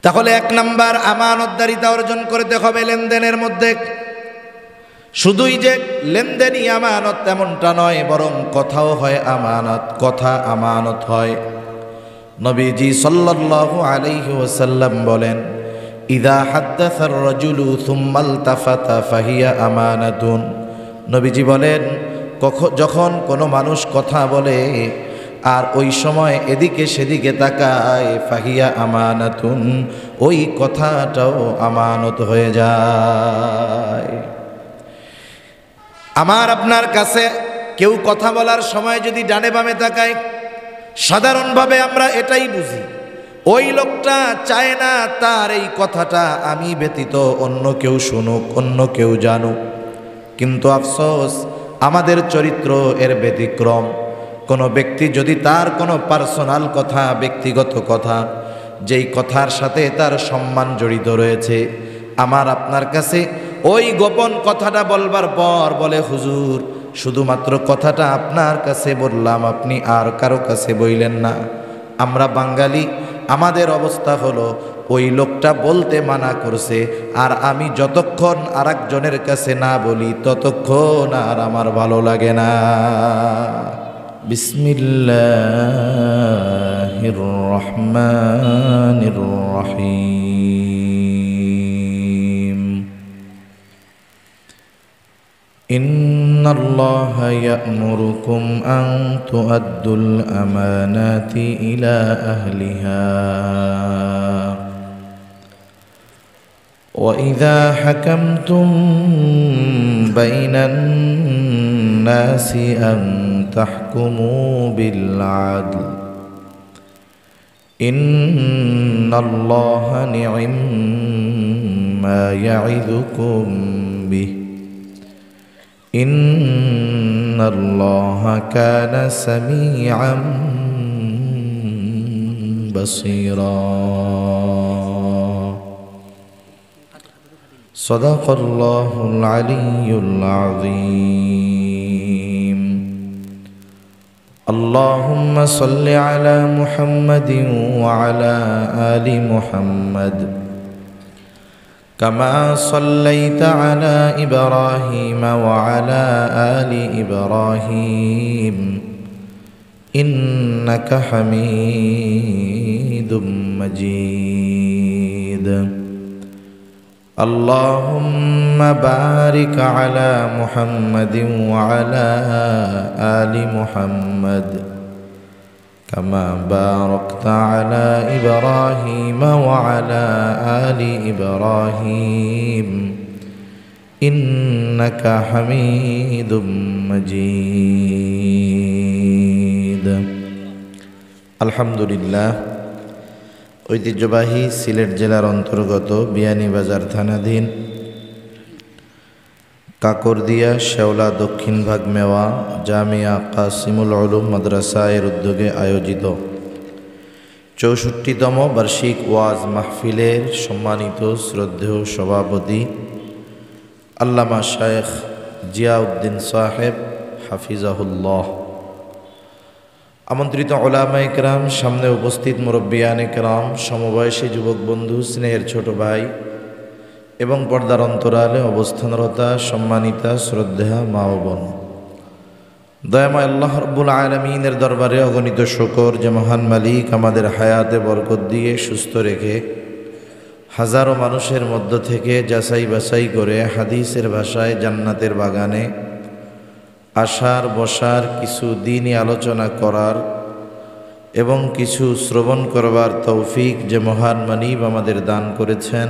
তাহলে 1 নাম্বার আমানতদারিতা অর্জন করতে হবে লেনদেনের মধ্যে। শুধুই যে লেনদেনই আমানত তেমনটা নয়, বরং কথাও হয় আমানত, কথা আমানত হয়। নবীজি সাল্লাল্লাহু আলাইহি ওয়াসাল্লাম বলেন, ইযা হাদ্দাসার রাজুলু সুম্মা ইলতাফাতা ফাহিয়া আমানাতুন। নবীজি বলেন, যখন কোনো মানুষ কথা বলে আর ওই সময় এদিকে সেদিকে তাকায়, ফাহিয়া আমানাতুন, ওই কথাটাও আমানত হয়ে যায়। আমার আপনার কাছে কেউ কথা বলার সময় যদি ডানে বামে তাকায়, সাধারণভাবে আমরা এটাই বুঝি ওই লোকটা চায় না তার এই কথাটা আমি ব্যতীত অন্য কেউ শুনুক, অন্য কেউ জানুক। কিন্তু আফসোস, আমাদের চরিত্র এর ব্যতিক্রম। কোনো ব্যক্তি যদি তার কোনো পার্সোনাল কথা, ব্যক্তিগত কথা, যেই কথার সাথে তার সম্মান জড়িত রয়েছে, আমার আপনার কাছে ওই গোপন কথাটা বলবার পর বলে, হুজুর শুধুমাত্র কথাটা আপনার কাছে বললাম, আপনি আর কারো কাছে বইলেন না। আমরা বাঙালি, আমাদের অবস্থা হলো ওই লোকটা বলতে মানা করছে, আর আমি যতক্ষণ আরেকজনের কাছে না বলি ততক্ষণ আর আমার ভালো লাগে না। বিসমিল্লাহির রহমানির রহিম। ইন্নাল্লাহা ইয়া'মুরুকুম আন তু'আদ্দুল আমানাতি ইলা আহলিহা ওয়া ইযা হাকামতুম বাইনান নাসি আন তাহকুমু বিল আদল ইন্নাল্লাহা নি'ম্মা ইয়া'iযুকুম বিহি ইন্নাল্লাহা কানা সামিআন বাসীরা। সাদাকাল্লাহুল আলিয়্যুল আযীম। আল্লাহুম্মা সাল্লি আলা মুহাম্মাদিন ওয়া আলা আলি মুহাম্মাদ كما صليت على إبراهيم وعلى آل إبراهيم إنك حميد مجيد. اللهم بارك على محمد وعلى آل محمد كما باركت على إبراهيم وعلى آل إبراهيم إنك حميد مجيد. الحمد لله. ঐতিহ্যবাহী সিলেট জেলার অন্তর্গত বিয়ানীবাজার থানাধীন কাকরদিয়া শেওলা দক্ষিণ ভাগ মেওয়া জামিয়া কাসিমুল উলুম মাদ্রাসা এর উদ্যোগে আয়োজিত ৬৪তম বার্ষিক ওয়াজ মাহফিলের সম্মানিত শ্রদ্ধেয় সভাপতি আল্লামা শায়েখ জিয়াউদ্দিন সাহেব হাফিজাহুল্লাহ, আমন্ত্রিত উলামায়ে কেরাম, সামনে উপস্থিত মুরব্বিয়ানে কেরাম, সমবয়সী যুবক বন্ধু, স্নেহের ছোট ভাই এবং পর্দার অন্তরালে অবস্থানরতা সম্মানিতা শ্রদ্ধেয়া মা ও বোন, দয়াময় আল্লাহ রাব্বুল আলামিনের দরবারে অগণিত শুকর যে মহান মালিক আমাদের হায়াতে বরকত দিয়ে সুস্থ রেখে হাজারো মানুষের মধ্য থেকে যাচাই বাছাই করে হাদিসের ভাষায় জান্নাতের বাগানে আসার, বসার, কিছু দিনই আলোচনা করার এবং কিছু শ্রবণ করবার তৌফিক যে মহান মানিব আমাদের দান করেছেন,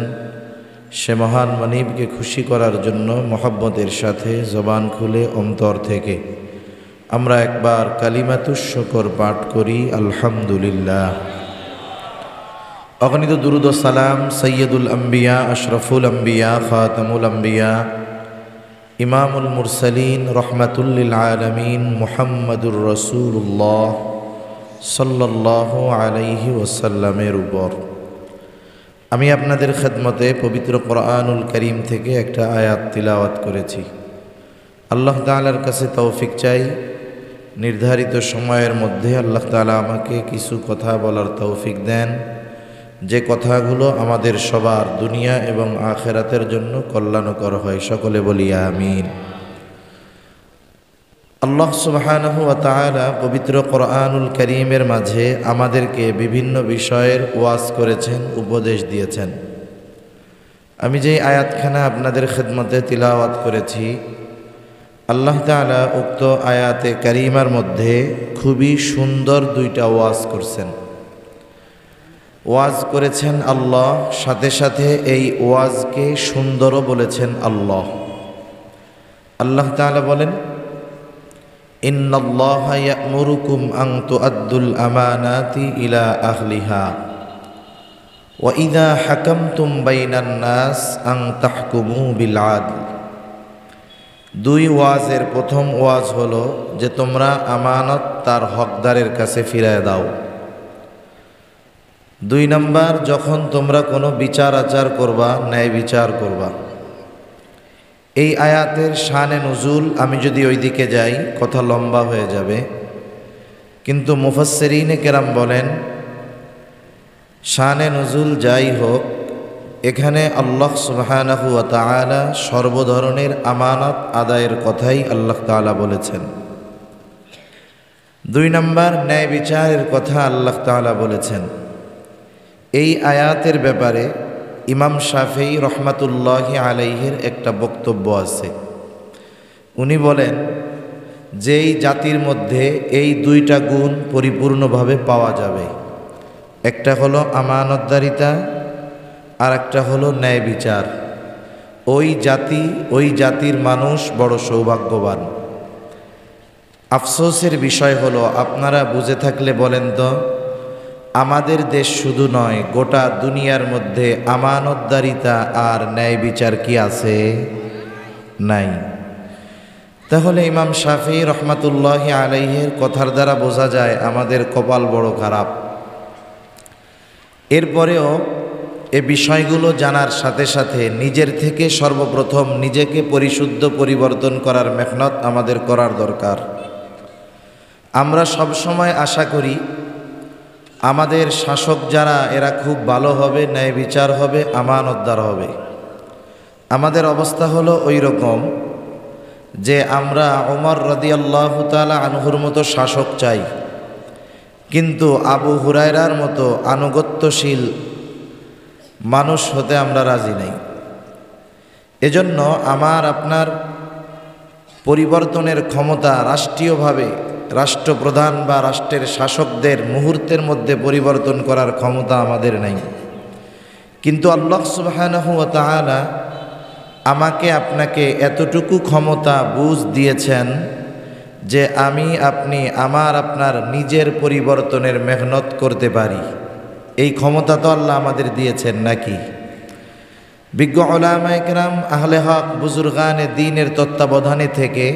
সে মহান মানিবকে খুশি করার জন্য মহব্বতের সাথে জবান খুলে অন্তর থেকে আমরা একবার কালিমাতুশ শুকর পাঠ করি, আলহামদুলিল্লাহ। অগণিত দুরুদ ও সালাম সৈয়দুল আম্বিয়া, আশরাফুল আম্বিয়া, খাতামুল আম্বিয়া, ইমামুল মুরসালিন, রহমাতুল লিল আলামিন মুহাম্মাদুর রাসূলুল্লাহ সাল্লাল্লাহু আলাইহি ওয়াসাল্লামের উপর। আমি আপনাদের খেদমতে পবিত্র কোরআনুল কারীম থেকে একটা আয়াত তিলাওয়াত করেছি। আল্লাহ তাআলার কাছে তৌফিক চাই, নির্ধারিত সময়ের মধ্যে আল্লাহ তাআলা আমাকে কিছু কথা বলার তৌফিক দেন যে কথাগুলো আমাদের সবার দুনিয়া এবং আখিরাতের জন্য কল্যাণকর হয়। সকলে বলি আমিন। আল্লাহ সুবহানাহু ওয়া তাআলা পবিত্র কোরআনুল কারীমের মাঝে আমাদেরকে বিভিন্ন বিষয়ের ওয়াজ করেছেন, উপদেশ দিয়েছেন। আমি যেই আয়াতখানা আপনাদের খিদমতে তিলাওয়াত করেছি, আল্লাহ তাআলা উক্ত আয়াতে কারিমার মধ্যে খুবই সুন্দর দুইটা ওয়াজ করছেন। ওয়াজ করেছেন আল্লাহ, সাথে সাথে এই ওয়াজকে সুন্দরও বলেছেন আল্লাহ। আল্লাহ তাআলা বলেন, ইন্নাল্লাহা ইয়া'মুরুকুম আন তু'আদ্দুল আমানাতি ইলা আহলিহা ওয়া ইযা হাকামতুম বাইনান নাস আন তাহকুমু বিল আদল। দুই ওয়াজের প্রথম ওয়াজ হলো যে তোমরা আমানত তার হকদারের কাছে ফিরিয়ে দাও। দুই নাম্বার, যখন তোমরা কোনো বিচার আচার করবা, ন্যায় বিচার করবা। এই আয়াতের শানে নুজুল আমি যদি ওই দিকে যাই কথা লম্বা হয়ে যাবে, কিন্তু মুফাসসিরিনে কেরাম বলেন শানে নুজুল যাই হোক, এখানে আল্লাহ সুবহানাহু ওয়া তাআলা সর্বধরনের আমানত আদায়ের কথাই আল্লাহ তাআলা বলেছেন। দুই নাম্বার, ন্যায় বিচারের কথা আল্লাহ তাআলা বলেছেন। এই আয়াতের ব্যাপারে ইমাম শাফিঈ রহমাতুল্লাহি আলাইহির একটা বক্তব্য আছে। উনি বলেন, যেই জাতির মধ্যে এই দুইটা গুণ পরিপূর্ণভাবে পাওয়া যাবে, একটা হলো আমানতদারিতা আর একটা হলো ন্যায় বিচার, ওই জাতির মানুষ বড় সৌভাগ্যবান। আফসোসের বিষয় হলো, আপনারা বুঝে থাকলে বলেন তো, আমাদের দেশ শুধু নয়, গোটা দুনিয়ার মধ্যে আমানতদারিতা আর ন্যায় বিচার কি আছে? নাই। তাহলে ইমাম শাফিঈ রহমাতুল্লাহি আলাইহির কথার দ্বারা বোঝা যায় আমাদের কপাল বড় খারাপ। এরপরেও এ বিষয়গুলো জানার সাথে সাথে নিজের থেকে সর্বপ্রথম নিজেকে পরিশুদ্ধ পরিবর্তন করার মেহনত আমাদের করার দরকার। আমরা সব সময় আশা করি আমাদের শাসক যারা, এরা খুব ভালো হবে, ন্যায় বিচার হবে, আমানতদার হবে। আমাদের অবস্থা হলো ওই রকম যে আমরা ওমর রাদিয়াল্লাহু তাআলা আনহুর মতো শাসক চাই, কিন্তু আবু হুরায়রার মতো আনুগত্যশীল মানুষ হতে আমরা রাজি নাই। এজন্য আমার আপনার পরিবর্তনের ক্ষমতা রাষ্ট্রীয়ভাবে রাষ্ট্রপ্রধান বা রাষ্ট্রের শাসকদের মুহূর্তের মধ্যে পরিবর্তন করার ক্ষমতা আমাদের নাই। কিন্তু আল্লাহ সুবহানাহু ওয়া তাআলা আমাকে আপনাকে এতটুকু ক্ষমতা বুঝ দিয়েছেন যে আমি আপনি আমার আপনার নিজের পরিবর্তনের মেহনত করতে পারি। এই ক্ষমতা তো আল্লাহ আমাদের দিয়েছেন নাকি? বিজ্ঞ উলামায়ে কেরাম, আহলে হক, বুজুর্গানে দ্বীনের তত্ত্বাবধানে থেকে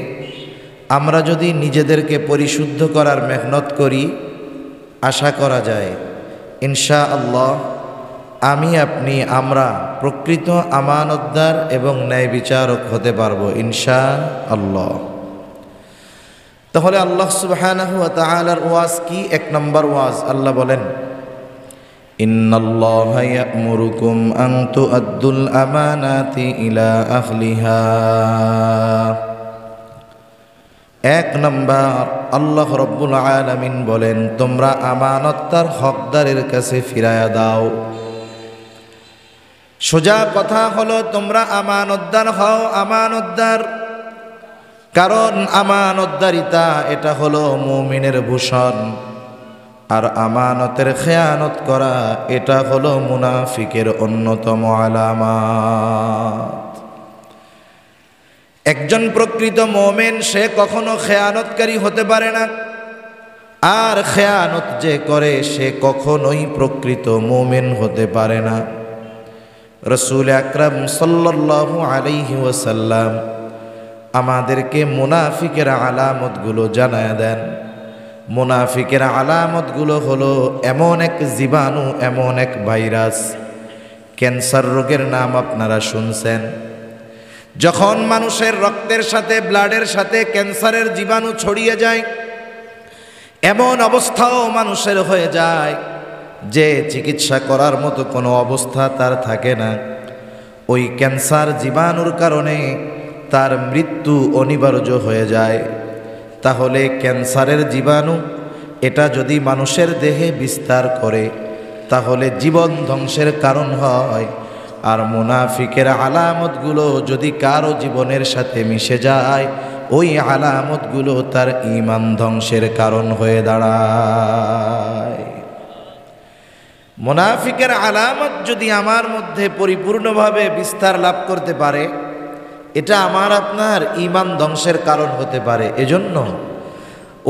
আমরা যদি নিজেদেরকে পরিশুদ্ধ করার মেহনত করি, আশা করা যায় ইনশাআল্লাহ আমি আপনি আমরা প্রকৃত আমানতদার এবং ন্যায় বিচারক হতে পারবো ইনশাআল্লাহ। তাহলে আল্লাহ সুবহানাহু ওয়া তাআলার ওয়াজ কি? এক নম্বর ওয়াজ, আল্লাহ বলেন, ইন্নাল্লাহা ইয়া'মুরুকুম আন তু'আদ্দুল আমানাতি ইলা আহলিহা। এক নম্বর, আল্লাহ রব্বুল আলামিন বলেন, তোমরা আমানত তার হকদারের কাছে ফিরায়া দাও। সোজা কথা হলো, তোমরা আমানতদার হও, আমানতদার। কারণ আমানতদারিতা এটা হলো মুমিনের ভূষণ, আর আমানতের খেয়ানত করা এটা হলো মুনাফিকের অন্যতম আলামত। একজন প্রকৃত মুমিন সে কখনো খেয়ানতকারী হতে পারে না, আর খেয়ানত যে করে সে কখনোই প্রকৃত মুমিন হতে পারে না। রাসূল আকরাম সাল্লাল্লাহু আলাইহি ওয়াসাল্লাম আমাদেরকে মুনাফিকের আলামতগুলো জানায় দেন। মুনাফিকের আলামতগুলো হলো এমন এক জীবাণু, এমন এক ভাইরাস, ক্যান্সার রোগের নাম আপনারা শুনছেন। যখন মানুষের রক্তের সাথে, ব্লাডের সাথে ক্যান্সারের জীবাণু ছড়িয়ে যায়, এমন অবস্থাও মানুষের হয়ে যায় যে চিকিৎসা করার মতো কোনো অবস্থা তার থাকে না, ওই ক্যান্সার জীবাণুর কারণে তার মৃত্যু অনিবার্য হয়ে যায়। তাহলে ক্যান্সারের জীবাণু এটা যদি মানুষের দেহে বিস্তার করে তাহলে জীবন ধ্বংসের কারণ হয়। আর মুনাফিকের আলামতগুলো যদি কারো জীবনের সাথে মিশে যায়, ওই আলামতগুলো তার ঈমান ধ্বংসের কারণ হয়ে দাঁড়ায়। মুনাফিকের আলামত যদি আমার মধ্যে পরিপূর্ণভাবে বিস্তার লাভ করতে পারে, এটা আমার আপনার ঈমান ধ্বংসের কারণ হতে পারে। এজন্য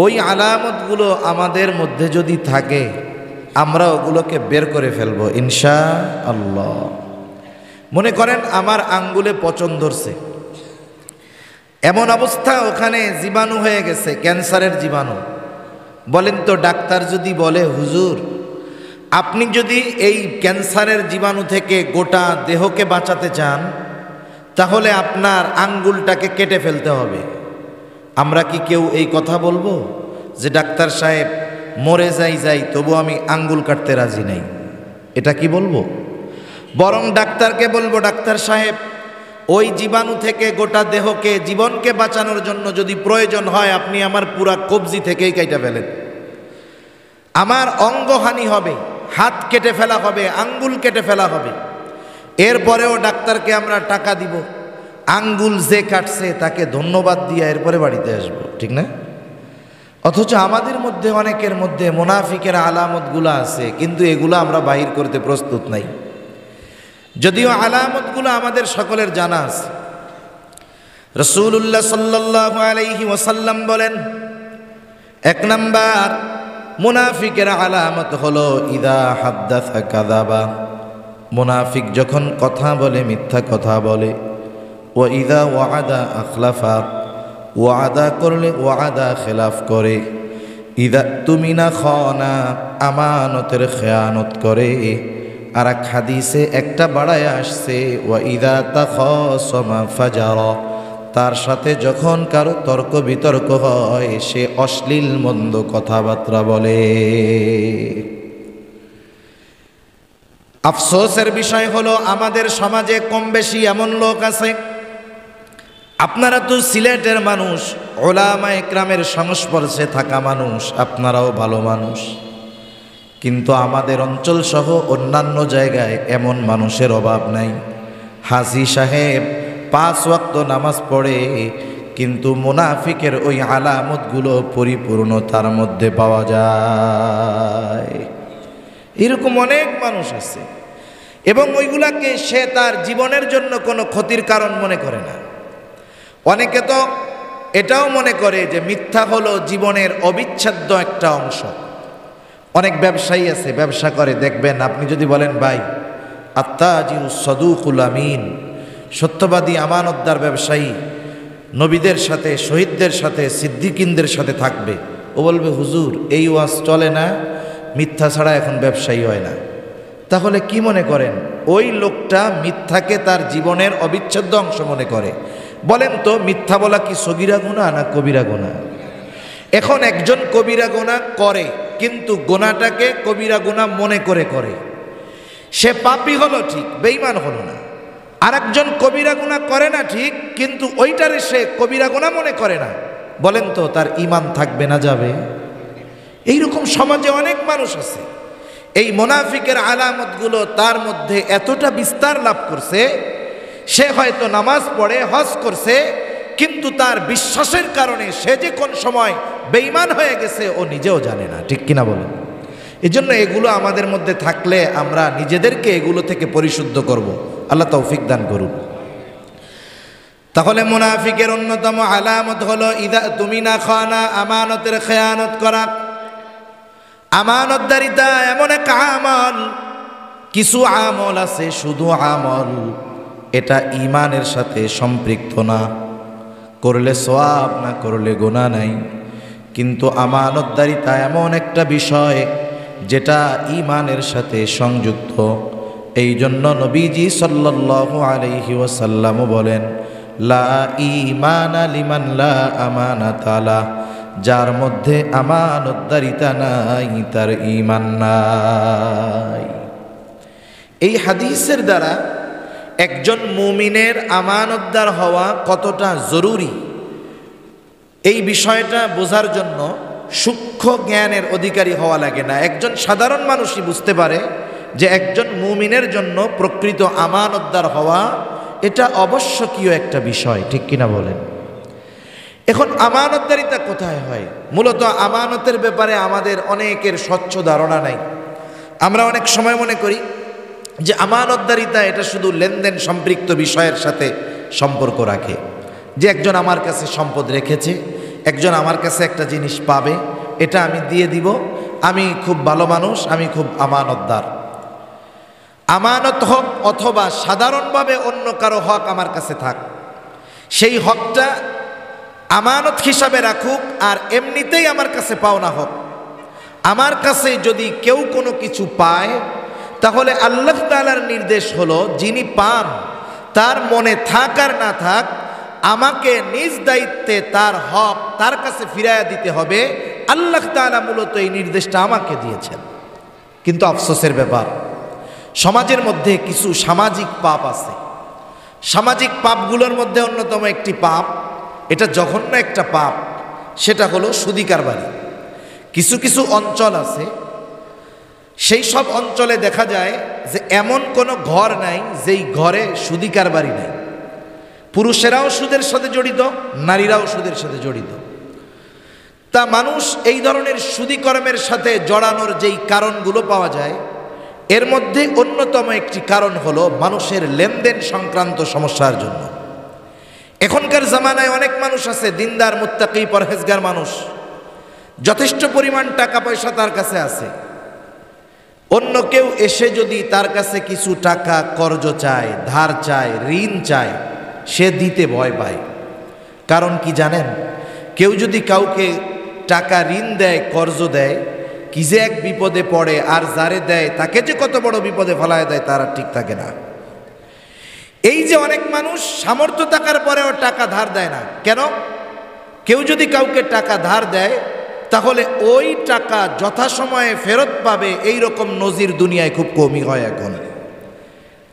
ওই আলামতগুলো আমাদের মধ্যে যদি থাকে, আমরা ওগুলোকে বের করে ফেলবো ইনশাআল্লাহ। মনে করেন আমার আঙ্গুলে পচন ধরছে, এমন অবস্থা ওখানে জীবাণু হয়ে গেছে, ক্যান্সারের জীবাণু। বলেন তো ডাক্তার যদি বলে, হুজুর আপনি যদি এই ক্যান্সারের জীবাণু থেকে গোটা দেহকে বাঁচাতে চান তাহলে আপনার আঙ্গুলটাকে কেটে ফেলতে হবে, আমরা কি কেউ এই কথা বলবো যে ডাক্তার সাহেব মরে যাই তবু আমি আঙ্গুল কাটতে রাজি নাই? এটা কি বলবো? বরং ডাক্তারকে বলবো, ডাক্তার সাহেব ওই জীবাণু থেকে গোটা দেহকে, জীবনকে বাঁচানোর জন্য যদি প্রয়োজন হয় আপনি আমার পুরা কবজি থেকেই কেটে ফেলেন, আমার অঙ্গহানি হবে, হাত কেটে ফেলা হবে, আঙ্গুল কেটে ফেলা হবে। এরপরেও ডাক্তারকে আমরা টাকা দিব, আঙ্গুল যে কাটছে তাকে ধন্যবাদ দিয়ে এরপরে বাড়িতে আসবো, ঠিক না? অথচ আমাদের মধ্যে অনেকের মধ্যে মুনাফিকের আলামতগুলো আছে, কিন্তু এগুলো আমরা বাহির করতে প্রস্তুত নাই। যদিও আলামতগুলো আমাদের সকলের জানা আছে। রাসূলুল্লাহ সাল্লাল্লাহু আলাইহি ওয়াসাল্লাম বলেন, এক নাম্বার মুনাফিকের আলামত হলো ইদা হাদ্দাসা কাযাবা, মুনাফিক যখন কথা বলে মিথ্যা কথা বলে। ওয়া ইদা ওয়াদা আখলাফা, ওয়াদা করলে ওয়াদা খেলাফ করে। ইদা তুমিনা খানা, আমানতের খেয়ানত করে। আর এক হাদিসে একটা বাড়ায় আসছে, ওয়া ইদা তাখাসামা ফাজারা, তার সাথে যখন কারো তর্ক বিতর্ক হয় সে অশ্লীল মন্দ কথাবার্তা বলে। আফসোসের বিষয় হলো আমাদের সমাজে কম বেশি এমন লোক আছে, আপনারা তো সিলেটের মানুষ, উলামা ইকরামের সংস্পর্শে থাকা মানুষ, আপনারাও ভালো মানুষ, কিন্তু আমাদের অঞ্চল সহ অন্যান্য জায়গায় এমন মানুষের অভাব নাই। হাজী সাহেব 5 ওয়াক্ত নামাজ পড়ে, কিন্তু মুনাফিকের ওই আলামতগুলো পরিপূর্ণ তার মধ্যে পাওয়া যায়। এরকম অনেক মানুষ আছে, এবং ওইগুলাকে সে তার জীবনের জন্য কোনো ক্ষতির কারণ মনে করে না। অনেকে তো এটাও মনে করে যে মিথ্যা হলো জীবনের অবিচ্ছেদ্য একটা অংশ। অনেক ব্যবসায়ী আছে, ব্যবসা করে, দেখবেন আপনি যদি বলেন ভাই আত্তাজিরুস সাদুকুল আমিন, সত্যবাদী আমানতদার ব্যবসায়ী, নবীদের সাথে, শহীদদের সাথে, সিদ্দিকিনদের সাথে থাকবে, ও বলবে হুজুর এই ওয়াজ চলে না, মিথ্যা ছাড়া এখন ব্যবসায়ী হয় না। তাহলে কি মনে করেন? ওই লোকটা মিথ্যাকে তার জীবনের অবিচ্ছেদ্য অংশ মনে করে। বলেন তো মিথ্যা বলা কি সগীরা গুনাহ না কবিরা গুনাহ? এখন একজন কবিরা গুনাহ করে, কিন্তু গুনাহটাকে কবিরা গুনাহ মনে করে করে, সে পাপী হলো ঠিক, বেঈমান হলো না। আরেকজন কবিরা গুনাহ করে না ঠিক, কিন্তু ওইটারে সে কবিরা গুনাহ মনে করে না। বলেন তো তার ঈমান থাকবে না যাবে? এইরকম সমাজে অনেক মানুষ আছে। এই মুনাফিকের আলামতগুলো তার মধ্যে এতটা বিস্তার লাভ করছে, সে হয়তো নামাজ পড়ে, হজ করছে, কিন্তু তার বিশ্বাসের কারণে সে যে কোন সময় বেঈমান হয়ে গেছে ও নিজেও জানে না, ঠিক কিনা বলেন? এজন্য এগুলো আমাদের মধ্যে থাকলে আমরা নিজেদেরকে এগুলো থেকে পরিশুদ্ধ করব। আল্লাহ তৌফিক দান করুন। তাহলে মুনাফিকের অন্যতম আলামত হলো ইদা তুমিনা খানা, আমানতের খেয়ানত করা। আমানতদারিতা এমন এক আমল, কিছু আমল আছে শুধু আমল, এটা ঈমানের সাথে সম্পৃক্ত না, করলে সওয়াব না করলে গুনাহ নাই। কিন্তু আমানতদারিতা এমন একটা বিষয় যেটা ঈমানের সাথে সংযুক্ত। এই জন্য নবীজি সাল্লাল্লাহু আলাইহি ওয়াসাল্লাম বলেন, লা ঈমানা লিমান লা আমানাতা লা, যার মধ্যে আমানতদারিতা নাই তার ঈমান নাই। এই হাদিসের দ্বারা একজন মুমিনের আমানতদার হওয়া কতটা জরুরি এই বিষয়টা বোঝার জন্য সূক্ষ্ম জ্ঞানের অধিকারী হওয়া লাগে না। একজন সাধারণ মানুষই বুঝতে পারে যে একজন মুমিনের জন্য প্রকৃত আমানতদার হওয়া এটা আবশ্যকীয় একটা বিষয়, ঠিক কিনা বলেন? এখন আমানতদারিতা কোথায় হয়? মূলত আমানতের ব্যাপারে আমাদের অনেকের স্বচ্ছ ধারণা নাই। আমরা অনেক সময় মনে করি যে আমানতদারিতা এটা শুধু লেনদেন সম্পৃক্ত বিষয়ের সাথে সম্পর্ক রাখে, যে একজন আমার কাছে সম্পদ রেখেছে, একজন আমার কাছে একটা জিনিস পাবে, এটা আমি দিয়ে দিব, আমি খুব ভালো মানুষ, আমি খুব আমানতদার। আমানত হোক অথবা সাধারণভাবে অন্য কারো হক আমার কাছে থাক, সেই হকটা আমানত হিসাবে রাখুক আর এমনিতেই আমার কাছে পাওনা হোক। আমার কাছে যদি কেউ কোনো কিছু পায় তাহলে আল্লাহ তাআলার নির্দেশ হলো যিনি পান তার মনে থাক আর না থাক আমাকে নিজ দায়িত্বে তার হক তার কাছে ফিরাইয়া দিতে হবে। আল্লাহ তাআলা মূলত এই নির্দেশটা আমাকে দিয়েছেন। কিন্তু আফসোসের ব্যাপার, সমাজের মধ্যে কিছু সামাজিক পাপ আছে। সামাজিক পাপগুলোর মধ্যে অন্যতম একটি পাপ, এটা জঘন্য একটা পাপ, সেটা হলো সুদি কারবারি। কিছু কিছু অঞ্চল আছে, সেই সব অঞ্চলে দেখা যায় যে এমন কোনো ঘর নাই যেই ঘরে সুদি কারবারি নাই। পুরুষেরাও সুদের সাথে জড়িত, নারীরাও সুদের সাথে জড়িত। তা মানুষ এই ধরনের সুদি কর্মের সাথে জড়ানোর যেই কারণগুলো পাওয়া যায়, এর মধ্যে অন্যতম একটি কারণ হলো মানুষের লেনদেন সংক্রান্ত সমস্যার জন্য। এখনকার জামানায় অনেক মানুষ আছে দিনদার, মুত্তাকি, পরহেজগার মানুষ, যথেষ্ট পরিমাণ টাকা পয়সা তার কাছে আছে। অন্য কেউ এসে যদি তার কাছে কিছু টাকা কর্জ চায়, ধার চায়, ঋণ চায়, সে দিতে ভয় পায়। কারণ কি জানেন? কেউ যদি কাউকে টাকা ঋণ দেয়, কর্জ দেয়, কি যে এক বিপদে পড়ে, আর যারে দেয় তাকে যে কত বড় বিপদে ফেলায় দেয় তার ঠিক থাকে না। এই যে অনেক মানুষ সামর্থ্য থাকার পরেও টাকা ধার দেয় না কেন? কেউ যদি কাউকে টাকা ধার দেয় তাহলে ওই টাকা যথাসময়ে ফেরত পাবে, এই রকম নজির দুনিয়ায় খুব কমই হয় এখন।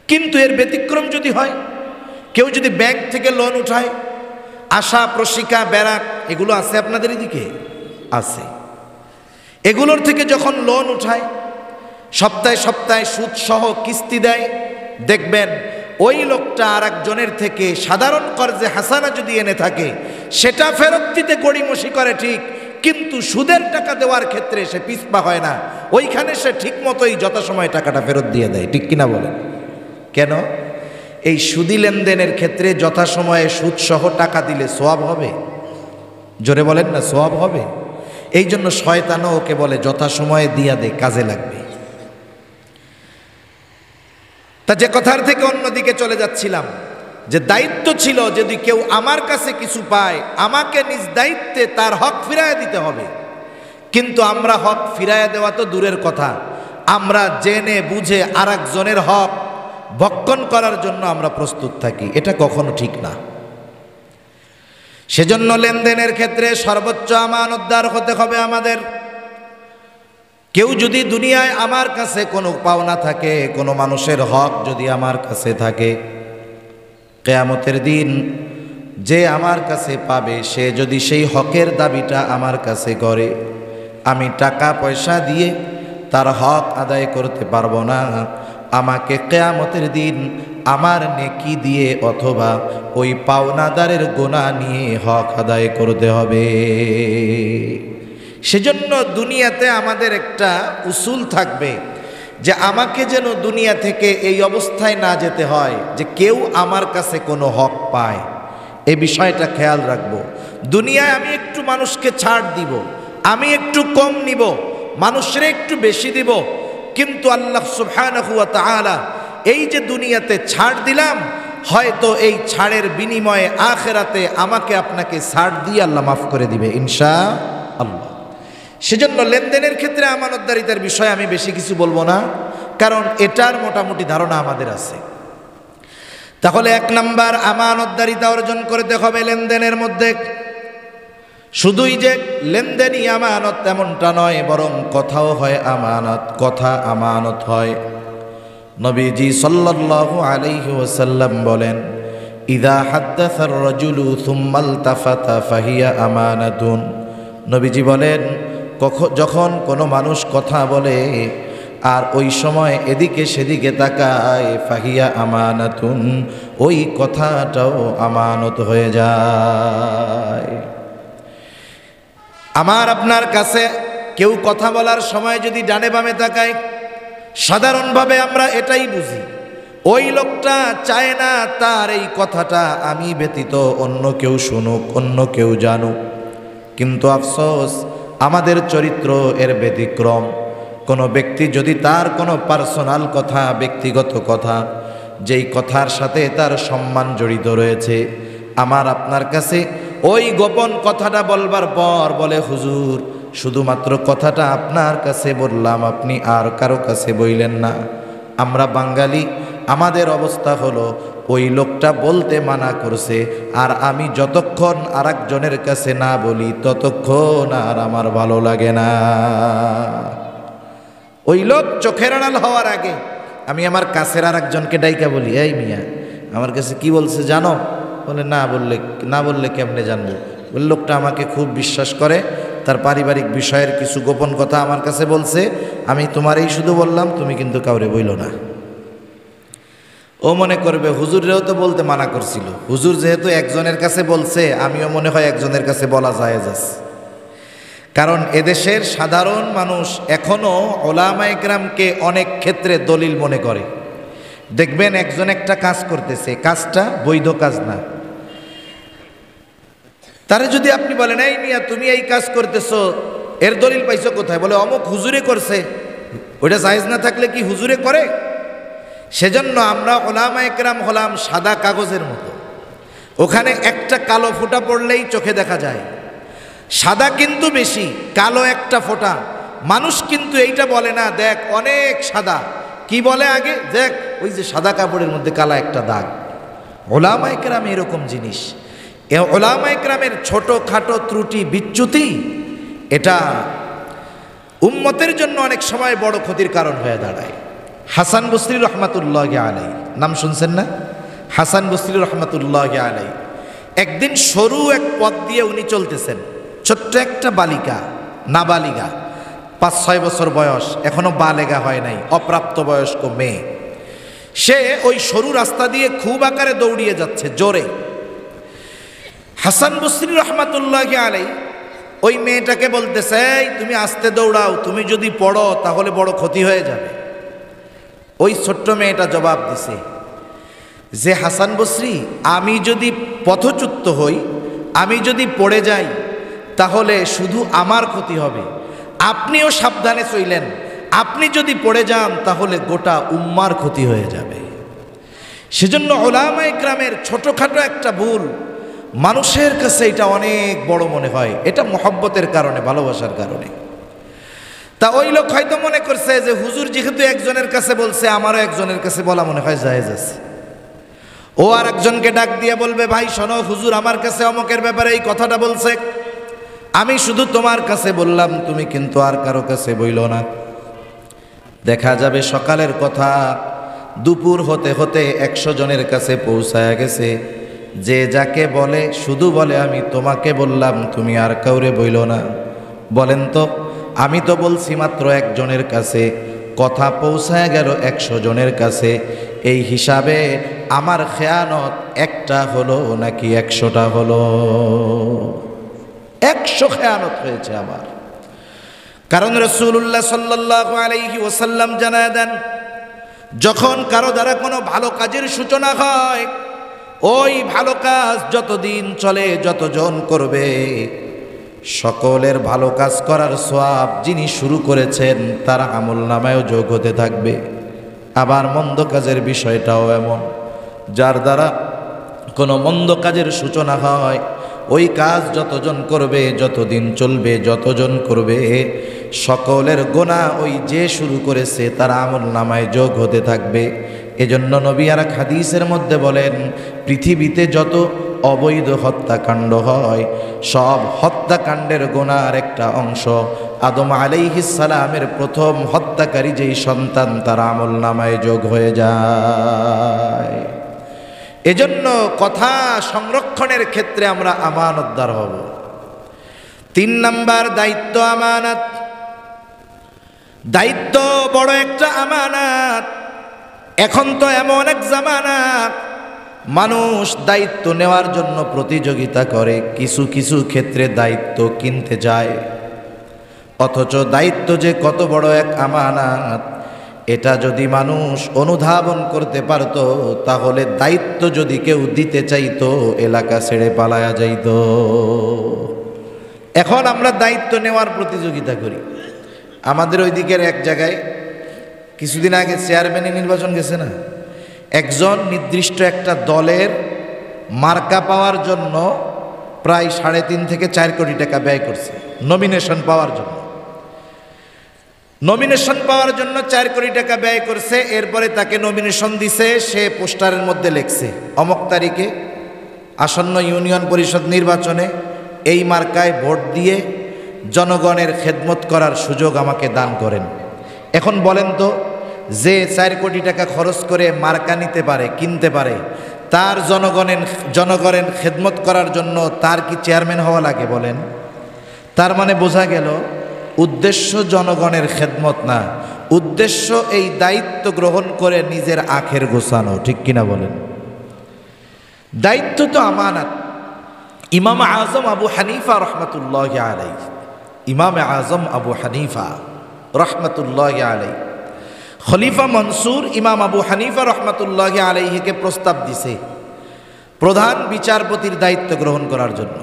কিন্তু এর ব্যতিক্রম যদি হয়, কেউ যদি ব্যাংক থেকে লোন উঠায়, আশা, প্রশিকা, ব্যারাক, এগুলো আছে আপনাদের এদিকে? আছে। এগুলোর থেকে যখন লোন উঠায়, সপ্তাহে সপ্তাহে সুদ সহ কিস্তি দেয়, দেখবেন ওই লোকটা আর একজনের থেকে সাধারণ কর্জে হাসানা যদি এনে থাকে, সেটা ফেরত দিতে গড়িমসি করে ঠিক, কিন্তু সুদের টাকা দেওয়ার ক্ষেত্রে সে পিছপা হয় না, ওইখানে সে ঠিক মতোই যথাসময়ে টাকাটা ফেরত দিয়ে দেয়, ঠিক কিনা বলেন? কেন? এই সুদি লেনদেনের ক্ষেত্রে যথাসময়ে সুদ সহ টাকা দিলে সওয়াব হবে? জোরে বলেন না, সওয়াব হবে? এই জন্য শয়তানও ওকে বলে যথাসময়ে দিয়া দে, কাজে লাগবে। তা যে কথার থেকে অন্যদিকে চলে যাচ্ছিলাম, যে দায়িত্ব ছিল যদি কেউ আমার কাছে কিছু পায় আমাকে নিজ দায়িত্বে তার হক ফিরাইয়া দিতে হবে। কিন্তু আমরা হক ফিরাইয়া দেওয়া তো দূরের কথা, আমরা জেনে বুঝে আর একজনের হক ভক্ষণ করার জন্য আমরা প্রস্তুত থাকি, এটা কখনো ঠিক না। সেজন্য লেনদেনের ক্ষেত্রে সর্বোচ্চ আমানতদার হতে হবে আমাদের। কেউ যদি দুনিয়ায় আমার কাছে কোনো পাওনা থাকে, কোনো মানুষের হক যদি আমার কাছে থাকে, কিয়ামতের দিন যে আমার কাছে পাবে, সে যদি সেই হকের দাবিটা আমার কাছে করে, আমি টাকা পয়সা দিয়ে তার হক আদায় করতে পারবো না। আমাকে কিয়ামতের দিন আমার নেকি দিয়ে অথবা ওই পাওনাদারের গুনাহ নিয়ে হক আদায় করতে হবে। সেজন্য দুনিয়াতে আমাদের একটা উসুল থাকবে যে আমাকে যেন দুনিয়া থেকে এই অবস্থায় না যেতে হয় যে কেউ আমার কাছে কোনো হক পায়, এই বিষয়টা খেয়াল রাখবো। দুনিয়ায় আমি একটু মানুষকে ছাড় দিব, আমি একটু কম নিব, মানুষের একটু বেশি দিব, কিন্তু আল্লাহ সুবহানাহু ওয়া তাআলা এই যে দুনিয়াতে ছাড় দিলাম, হয়তো এই ছাড়ের বিনিময়ে আখিরাতে আমাকে আপনাকে ছাড় দিয়ে আল্লাহ মাফ করে দিবে ইনশাআল্লাহ। সেজন্য লেনদেনের ক্ষেত্রে আমানতদারিতার বিষয়ে আমি বেশি কিছু বলবো না, কারণ এটার মোটামুটি ধারণা আমাদের আছে। তাহলে 1 নাম্বার আমানতদারিতা অর্জন করতে হবে লেনদেনের মধ্যে। শুধুই যে লেনদেনই আমানত তেমনটা নয়, বরং কথাও হয় আমানত, কথা আমানত হয়। নবীজি সাল্লাল্লাহু আলাইহি ওয়াসাল্লাম বলেন, ইদা হাদ্দাসার রাজুলু সুম্মা ইলতাফাতা ফাহিয়া আমানাতুন। নবীজি বলেন, যখন কোনো মানুষ কথা বলে আর ওই সময় এদিকে সেদিকে তাকায়, ফাহিয়া আমানাতুন, ওই কথাটাও আমানত হয়ে যায়। আমার আপনার কাছে কেউ কথা বলার সময় যদি ডানে বামে তাকায়, সাধারণভাবে আমরা এটাই বুঝি ওই লোকটা চায় না তার এই কথাটা আমি ব্যতীত অন্য কেউ শুনুক, অন্য কেউ জানুক। কিন্তু আফসোস, আমাদের চরিত্র এর ব্যতিক্রম। কোনো ব্যক্তি যদি তার কোনো পার্সোনাল কথা, ব্যক্তিগত কথা, যেই কথার সাথে তার সম্মান জড়িত রয়েছে, আমার আপনার কাছে ওই গোপন কথাটা বলবার পর বলে, হুজুর শুধুমাত্র কথাটা আপনার কাছে বললাম, আপনি আর কারো কাছে বইলেন না। আমরা বাঙালি, আমাদের অবস্থা হলো ওই লোকটা বলতে মানা করছে, আর আমি যতক্ষণ আরেকজনের কাছে না বলি ততক্ষণ আর আমার ভালো লাগে না। ওই লোক চোখের আড়াল হওয়ার আগে আমি আমার কাছের আরেকজনকে ডাইকা বলি, এই মিয়া আমার কাছে কি বলছে জানো? বলে না বললে কেমনে জানবো? ওই লোকটা আমাকে খুব বিশ্বাস করে, তার পারিবারিক বিষয়ের কিছু গোপন কথা আমার কাছে বলছে, আমি তোমারই শুধু বললাম, তুমি কিন্তু কাউরে বইল না। ও মনে করবে হুজুরেও তো বলতে মানা করছিল, হুজুর যেহেতু একজনের কাছে বলছে, আমিও মনে হয় একজনের কাছে বলা জায়েজ আছে। কারণ এদেশের সাধারণ মানুষ এখনো ওলামায়ে কেরামকে অনেক ক্ষেত্রে দলিল মনে করে। দেখবেন একজন একটা কাজ করতেছে, কাজটা বৈধ কাজ না, তারে যদি আপনি বলেন, এই মিয়া তুমি এই কাজ করতেছো, এর দলিল পাইছো কোথায়? বলে অমুক হুজুরে করছে। ওইটা জায়েজ না থাকলে কি হুজুরে করে? সেজন্য আমরা ওলামায়ে কেরাম হলাম সাদা কাগজের মতো, ওখানে একটা কালো ফোঁটা পড়লেই চোখে দেখা যায়। সাদা কিন্তু বেশি, কালো একটা ফোঁটা। মানুষ কিন্তু এইটা বলে না, দেখ অনেক সাদা। কি বলে আগে? দেখ ওই যে সাদা কাপড়ের মধ্যে কালা একটা দাগ। ওলামায়ে কেরাম এরকম জিনিস। ওলামায়ে কেরামের ছোট খাটো ত্রুটি বিচ্যুতি, এটা উম্মতের জন্য অনেক সময় বড় ক্ষতির কারণ হয়ে দাঁড়ায়। হাসান বসরি রহমাতুল্লাহি আলাইহি, নাম শুনছেন না? হাসান বসরি রহমাতুল্লাহি আলাইহি একদিন সরু এক পথ দিয়ে উনি চলতেছেন। ছোট্ট একটা বালিকা, নাবালিগা, 5-6 বছর বয়স, এখনো বালেগা হয় নাই, অপ্রাপ্ত বয়স্ক মেয়ে। সে ওই সরু রাস্তা দিয়ে খুব আকারে দৌড়িয়ে যাচ্ছে জোরে। হাসান বসরি রহমাতুল্লাহি আলাইহি ওই মেয়েটাকে বলতেছে, এই তুমি আস্তে দৌড়াও, তুমি যদি পড়ো তাহলে বড় ক্ষতি হয়ে যাবে। ওই ছোট্ট মেয়েটা জবাব দিছে যে, হাসান বসরি, আমি যদি পথচ্যুত হই, আমি যদি পড়ে যাই, তাহলে শুধু আমার ক্ষতি হবে, আপনিও সাবধানে চইলেন। আপনি যদি পড়ে যান তাহলে গোটা উম্মার ক্ষতি হয়ে যাবে। সেজন্য ওলামায়ে কেরামের ছোটখাটো একটা ভুল মানুষের কাছে এটা অনেক বড় মনে হয়। এটা মহব্বতের কারণে, ভালোবাসার কারণে। তা ওই লোক হয়তো মনে করছে যে হুজুর যেহেতু একজনের কাছে বলছে, আমারও একজনের কাছে বলা মনে হয় জায়েজ আছে। ও আর একজনকে ডাক দিয়ে বলবে, ভাই শোনো, হুজুর আমার কাছে অমুকের ব্যাপারে এই কথাটা বলছে, আমি শুধু তোমার কাছে বললাম, তুমি কিন্তু আর কারো কাছে বইল না। দেখা যাবে সকালের কথা দুপুর হতে হতে 100 জনের কাছে পৌঁছায়া গেছে। যে যাকে বলে শুধু বলে, আমি তোমাকে বললাম, তুমি আর কাউরে বইল না। বলেন তো, আমি তো বলছি মাত্র একজনের কাছে, কথা পৌঁছায় গেল 100 জনের কাছে। এই হিসাবে আমার খেয়ানত একটা হলো নাকি 100টা হলো? 100 খেয়ানত হয়েছে আমার। কারণ রাসূলুল্লাহ সাল্লাল্লাহু আলাইহি ওয়াসাল্লাম জানায় দেন, যখন কারো দ্বারা কোনো ভালো কাজের সূচনা হয়, ওই ভালো কাজ যতদিন চলে, যতজন করবে, সকলের ভালো কাজ করার সওয়াব যিনি শুরু করেছেন তার আমলনামায়ও যোগ হতে থাকবে। আবার মন্দ কাজের বিষয়টাও এমন, যার দ্বারা কোনো মন্দ কাজের সূচনা হয়, ওই কাজ যতজন করবে, যতদিন চলবে, যতজন করবে, সকলের গোনা ওই যে শুরু করেছে তার আমলনামায় যোগ হতে থাকবে। এজন্য নবী আর হাদিসের মধ্যে বলেন, পৃথিবীতে যত অবৈধ হত্যাকাণ্ড হয়, সব হত্যাকাণ্ডের গুনার একটা অংশ আদম আলাইহিস সালামের প্রথম হত্যাকারী যেই সন্তান তার আমলনামায় যোগ হয়ে যায়। এজন্য কথা সংরক্ষণের ক্ষেত্রে আমরা আমানতদার হব। 3 নাম্বার দায়িত্ব আমানত। দায়িত্ব বড় একটা আমানত। এখন তো এমন এক জামানা মানুষ দায়িত্ব নেওয়ার জন্য প্রতিযোগিতা করে, কিছু কিছু ক্ষেত্রে দায়িত্ব কিনতে যায়। অথচ দায়িত্ব যে কত বড় এক আমানত, এটা যদি মানুষ অনুধাবন করতে পারত, তাহলে দায়িত্ব যদি কেউ দিতে চাইতো এলাকা ছেড়ে পালায়া যাইত। এখন আমরা দায়িত্ব নেওয়ার প্রতিযোগিতা করি। আমাদের ওই দিকের এক জায়গায় কিছুদিন আগে চেয়ারম্যানের নির্বাচন গেছে না, একজন নির্দিষ্ট একটা দলের মার্কা পাওয়ার জন্য প্রায় 3.5 থেকে 4 কোটি টাকা ব্যয় করছে নমিনেশন পাওয়ার জন্য। নমিনেশন পাওয়ার জন্য 4 কোটি টাকা ব্যয় করছে। এরপরে তাকে নমিনেশন দিছে, সে পোস্টারের মধ্যে লিখছে অমুক তারিখে আসন্ন ইউনিয়ন পরিষদ নির্বাচনে এই মার্কায় ভোট দিয়ে জনগণের খেদমত করার সুযোগ আমাকে দান করেন। এখন বলেন তো, যে 4 কোটি টাকা খরচ করে মার্কা নিতে পারে, কিনতে পারে, তার জনগণের খেদমত করার জন্য তার কি চেয়ারম্যান হওয়া লাগে বলেন? তার মানে বোঝা গেল উদ্দেশ্য জনগণের খেদমত না, উদ্দেশ্য এই দায়িত্ব গ্রহণ করে নিজের আখের গোছানো। ঠিক কিনা বলেন? দায়িত্ব তো আমানত। ইমাম আজম আবু হানিফা রহমতুল্লাহ আলাই, ইমাম আজম আবু হানিফা রহমতুল্লাহ আলাই, খলিফা মনসুর ইমাম আবু হানিফা রহমতুল্লাহ আলাইহিকে প্রস্তাব দিছে প্রধান বিচারপতির দায়িত্ব গ্রহণ করার জন্য।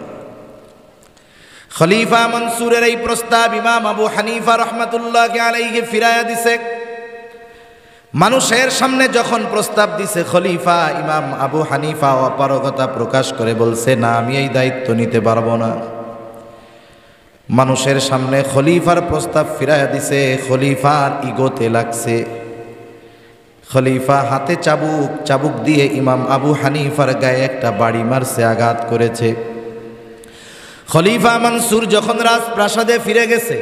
খলিফা মনসুরের এই প্রস্তাব ইমাম আবু হানিফা রহমতুল্লাহ আলাইহি ফিরাইয়া দিছে। মানুষের সামনে যখন প্রস্তাব দিছে, খলিফা ইমাম আবু হানিফা অপারগতা প্রকাশ করে বলছে, না, আমি এই দায়িত্ব নিতে পারবো না। মানুষের সামনে খলিফার প্রস্তাব ফিরাইয়া দিছে, খলিফার ইগোতে লাগছে। খলিফা হাতে চাবুক দিয়ে ইমাম আবু হানিফার গায়ে একটা বাড়ি মারছে, আঘাত করেছে। খলিফা মনসুর যখন রাজপ্রাসাদে ফিরে গেছে,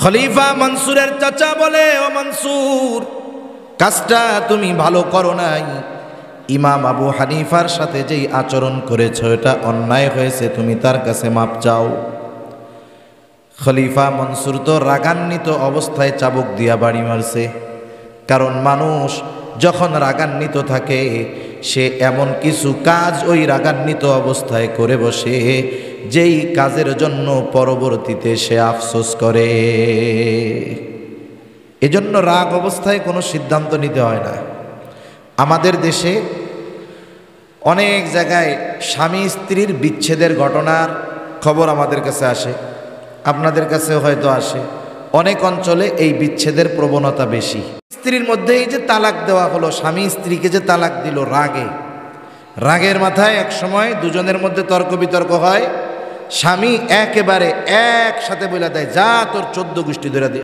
খলিফা মনসুরের চাচা বলে, ও মনসুর, কাজটা তুমি ভালো করো নাই, ইমাম আবু হানিফার সাথে যেই আচরণ করেছো এটা অন্যায় হয়েছে, তুমি তার কাছে মাপ চাও। খলিফা মনসুর তো রাগান্বিত অবস্থায় চাবুক দিয়া বাড়ি মারছে, কারণ মানুষ যখন রাগান্বিত থাকে সে এমন কিছু কাজ ওই রাগান্বিত অবস্থায় করে বসে যেই কাজের জন্য পরবর্তীতে সে আফসোস করে। এজন্য রাগ অবস্থায় কোনো সিদ্ধান্ত নিতে হয় না। আমাদের দেশে অনেক জায়গায় স্বামী স্ত্রীর বিচ্ছেদের ঘটনার খবর আমাদের কাছে আসে, আপনাদের কাছেও হয়তো আসে। অনেক অঞ্চলে এই বিচ্ছেদের প্রবণতা বেশি। স্ত্রীর মধ্যে এই যে তালাক দেওয়া হলো, স্বামী স্ত্রীকে যে তালাক দিল রাগের মাথায় এক সময় দুজনের মধ্যে তর্ক বিতর্ক হয়, স্বামী একেবারে একসাথে বলে দেয়, যা তোর 14 গোষ্ঠী ধরে দে।